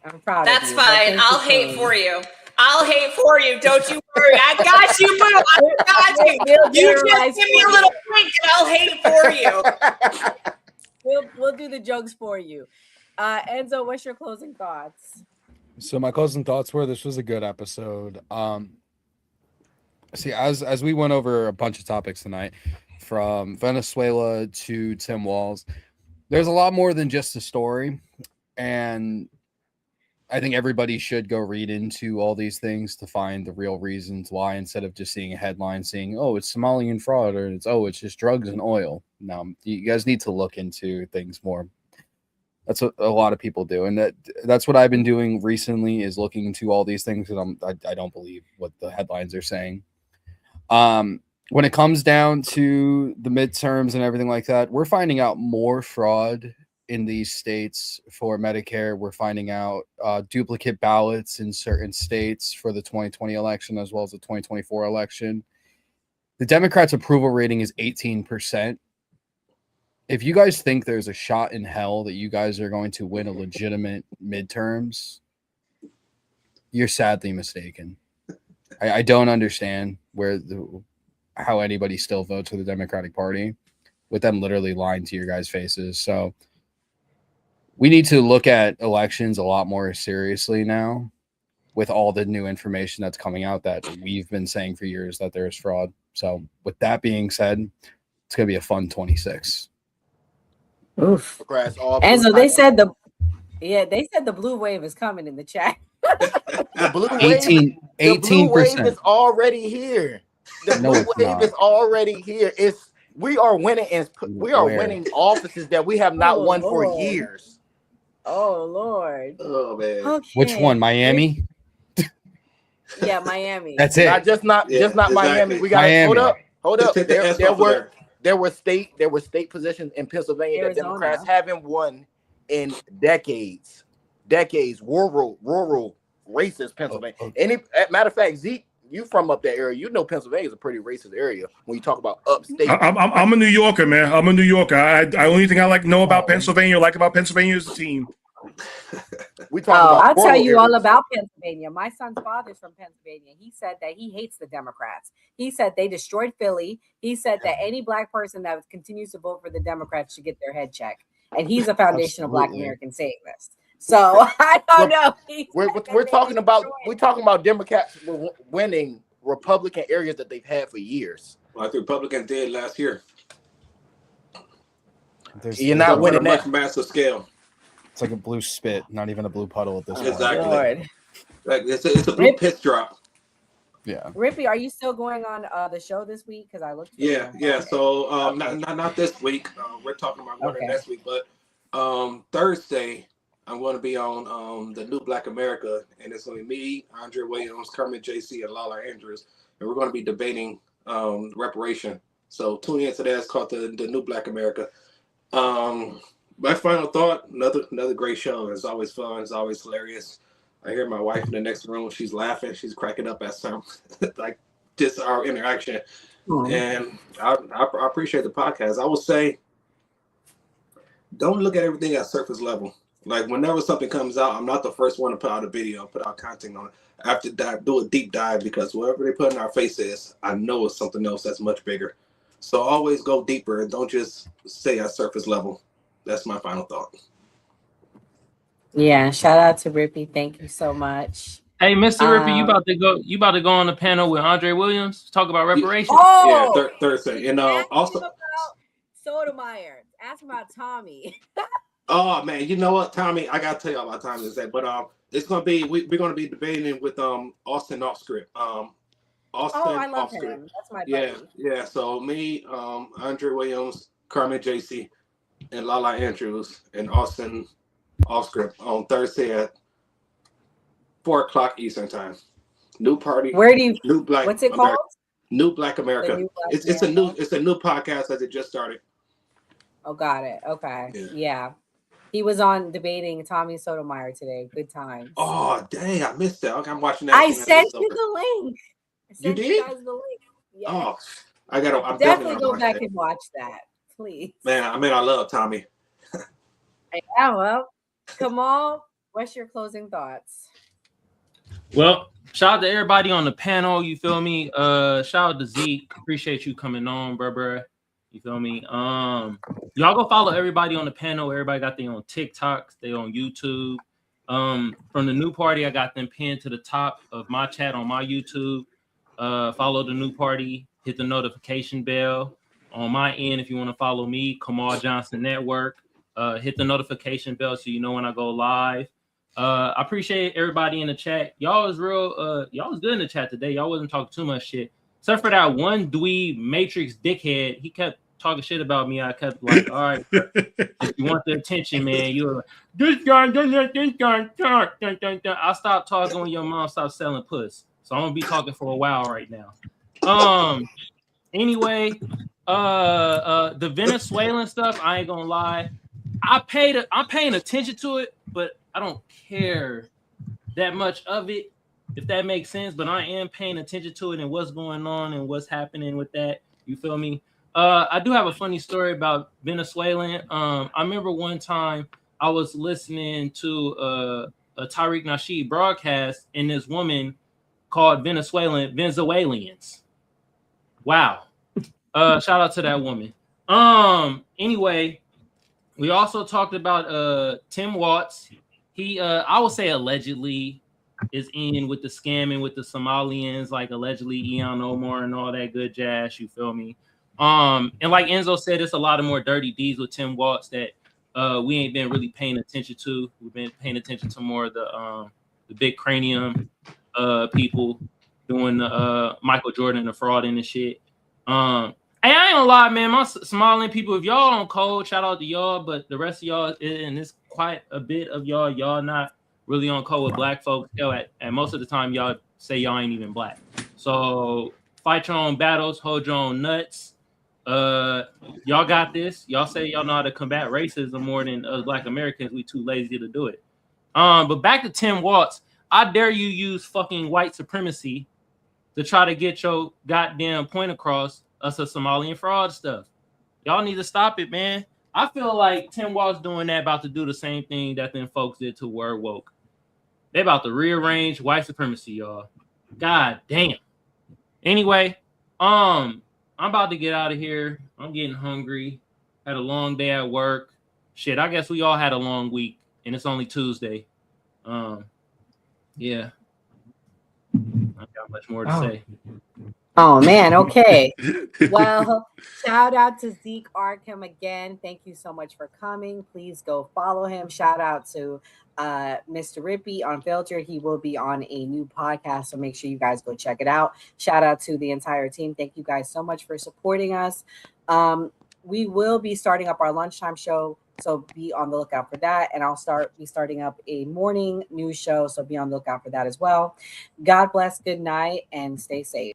I'm proud That's of you. fine. I'll hate for you. I'll hate for you. Don't you worry. I got you, boo. I got you. You just give me a little wink and I'll hate for you. We'll do the jokes for you. Enzo, what's your closing thoughts? So my closing thoughts were, this was a good episode. See, as we went over a bunch of topics tonight, from Venezuela to Tim Walz, there's a lot more than just a story. And I think everybody should go read into all these things to find the real reasons why, instead of just seeing a headline saying, oh, it's Somalian fraud, or it's just drugs and oil. No, you guys need to look into things more. That's what a lot of people do. And that's what I've been doing recently, is looking into all these things. And I don't believe what the headlines are saying. When it comes down to the midterms and everything like that, we're finding out more fraud in these states for Medicare. We're finding out duplicate ballots in certain states for the 2020 election as well as the 2024 election. The Democrats' approval rating is 18%. If you guys think there's a shot in hell that you guys are going to win a legitimate midterms, you're sadly mistaken. I don't understand how anybody still votes for the Democratic Party with them literally lying to your guys' faces. So we need to look at elections a lot more seriously now, with all the new information that's coming out that we've been saying for years that there is fraud. So with that being said, it's going to be a fun 26. Oof. And so they said the blue wave is coming in the chat. The blue 18%. the blue wave is already here. The No, blue it's wave not. is already here. We are winning winning offices that we have not won for years. Oh Lord. Oh man. Okay. Which one? Miami? Yeah, Miami. That's it. Just not Miami. We got Miami. hold up. Take the S off of There were state positions in Pennsylvania that Arizona. Democrats haven't won in decades. Rural racist Pennsylvania. Matter of fact, Zeke, you from up that area, you know Pennsylvania is a pretty racist area when you talk about upstate. I'm a New Yorker, man. I'm a New Yorker. I only thing I know about Pennsylvania is the team. We talk about I'll tell rural you all areas. about Pennsylvania. My son's father's from Pennsylvania. He said that he hates the Democrats. He said they destroyed Philly. He said that any black person that continues to vote for the Democrats should get their head checked. And he's a foundational Black American saying this. So I don't know. We're talking about Democrats winning Republican areas that they've had for years. Like the Republicans did last year. You're not winning on a much that. massive scale. It's like a blue spit, not even a blue puddle at this point. Exactly. Lord. Like it's a blue pitch drop. Yeah. Rippy, are you still going on the show this week? Because I looked. Yeah. So not this week. We're talking about going next week, but Thursday I'm going to be on the New Black America, and it's going to be me, Andre Williams, Kermit JC, and Lala Andrews, and we're going to be debating reparation. So tune into that. It's called the New Black America. My final thought: another great show. It's always fun. It's always hilarious. I hear my wife in the next room. She's laughing. She's cracking up at some like just our interaction. And I appreciate the podcast. I would say, don't look at everything at surface level. Like whenever something comes out, I'm not the first one to put out a video, put out content on it. I have to do a deep dive because whatever they put in our faces, I know it's something else that's much bigger. So always go deeper and don't just stay at surface level. That's my final thought. Yeah, shout out to Rippy. Thank you so much. Hey, Mr. Rippy, you about to go on the panel with Andre Williams, talk about reparations. Oh, Thursday. And also about Sotomayor. Ask about Tommy. Oh man, you know what, Tommy? I gotta tell you about Tommy is that, but it's gonna be we're gonna be debating with Austin Offscript. Austin I love Offscript. him. That's my buddy. Yeah. So me, Andre Williams, Carmen JC, and Lala Andrews and Austin Offscript on Thursday at 4:00 Eastern time. New party. New Black. What's it America. called? New Black America. New Black It's a new podcast that it just started. Oh, got it. Okay. Yeah. He was on debating Tommy Sotomayor today. Good times. Oh dang, I missed that. Okay, I'm watching that. I sent you the link. You did? You guys the link. Yes. Oh, I'm definitely go watch back that. and watch that, please. Man, I love Tommy. Yeah, well, Kamal, what's your closing thoughts? Well, shout out to everybody on the panel. You feel me? Shout out to Zeke. Appreciate you coming on, bruh. You feel me? Y'all go follow everybody on the panel. Everybody got their own TikToks, they on YouTube. From the new party, I got them pinned to the top of my chat on my YouTube. Follow the new party, hit the notification bell. On my end, if you want to follow me, Kamal Johnson Network, hit the notification bell so you know when I go live. I appreciate everybody in the chat. Y'all was real. Y'all was good in the chat today. Y'all wasn't talking too much shit, except for that one dweeb Matrix dickhead. He kept talking shit about me. I kept like, all right, if you want the attention, man, you're like, this guy doesn't let this guy talk. Dun, dun, dun. I stopped talking when your mom stopped selling puss. So I'm gonna be talking for a while right now. Anyway, the Venezuelan stuff, I ain't gonna lie. I'm paying attention to it, but I don't care that much of it, if that makes sense. But I am paying attention to it and what's going on and what's happening with that. You feel me? I do have a funny story about Venezuelan. I remember one time I was listening to a Tariq Nasheed broadcast, and this woman called Venezuelans. Wow. Shout out to that woman. Anyway, we also talked about Tim Walz. He I would say allegedly is in with the scamming with the Somalians, like allegedly Ian Omar and all that good jazz, you feel me? And like Enzo said, it's a lot of more dirty deeds with Tim Walz that we ain't been really paying attention to. We've been paying attention to more of the big cranium people doing the Michael Jordan, the fraud and the shit. Hey, I ain't gonna lie, man. My Somalian people, if y'all on code, shout out to y'all. But the rest of y'all, and it's quite a bit of y'all not really on code with black folks. And most of the time, y'all say y'all ain't even black. So fight your own battles, hold your own nuts. Y'all got this. Y'all say y'all know how to combat racism more than us black Americans. We too lazy to do it. But back to Tim Walz. I dare you use fucking white supremacy to try to get your goddamn point across us a Somalian fraud stuff. Y'all need to stop it, man. I feel like Tim Walz doing that about to do the same thing that them folks did to Word Woke. They about to rearrange white supremacy, y'all. God damn. Anyway, I'm about to get out of here. I'm getting hungry. Had a long day at work. Shit, I guess we all had a long week, and it's only Tuesday. Yeah. I got much more to say. Oh man, okay. Well, shout out to Zeke Arkham again. Thank you so much for coming. Please go follow him. Shout out to Mr. Rippy on Filter. He will be on a new podcast, so make sure you guys go check it out. Shout out to the entire team. Thank you guys so much for supporting us. We will be starting up our lunchtime show, so be on the lookout for that. And I'll be starting up a morning news show, so be on the lookout for that as well. God bless, good night, and stay safe.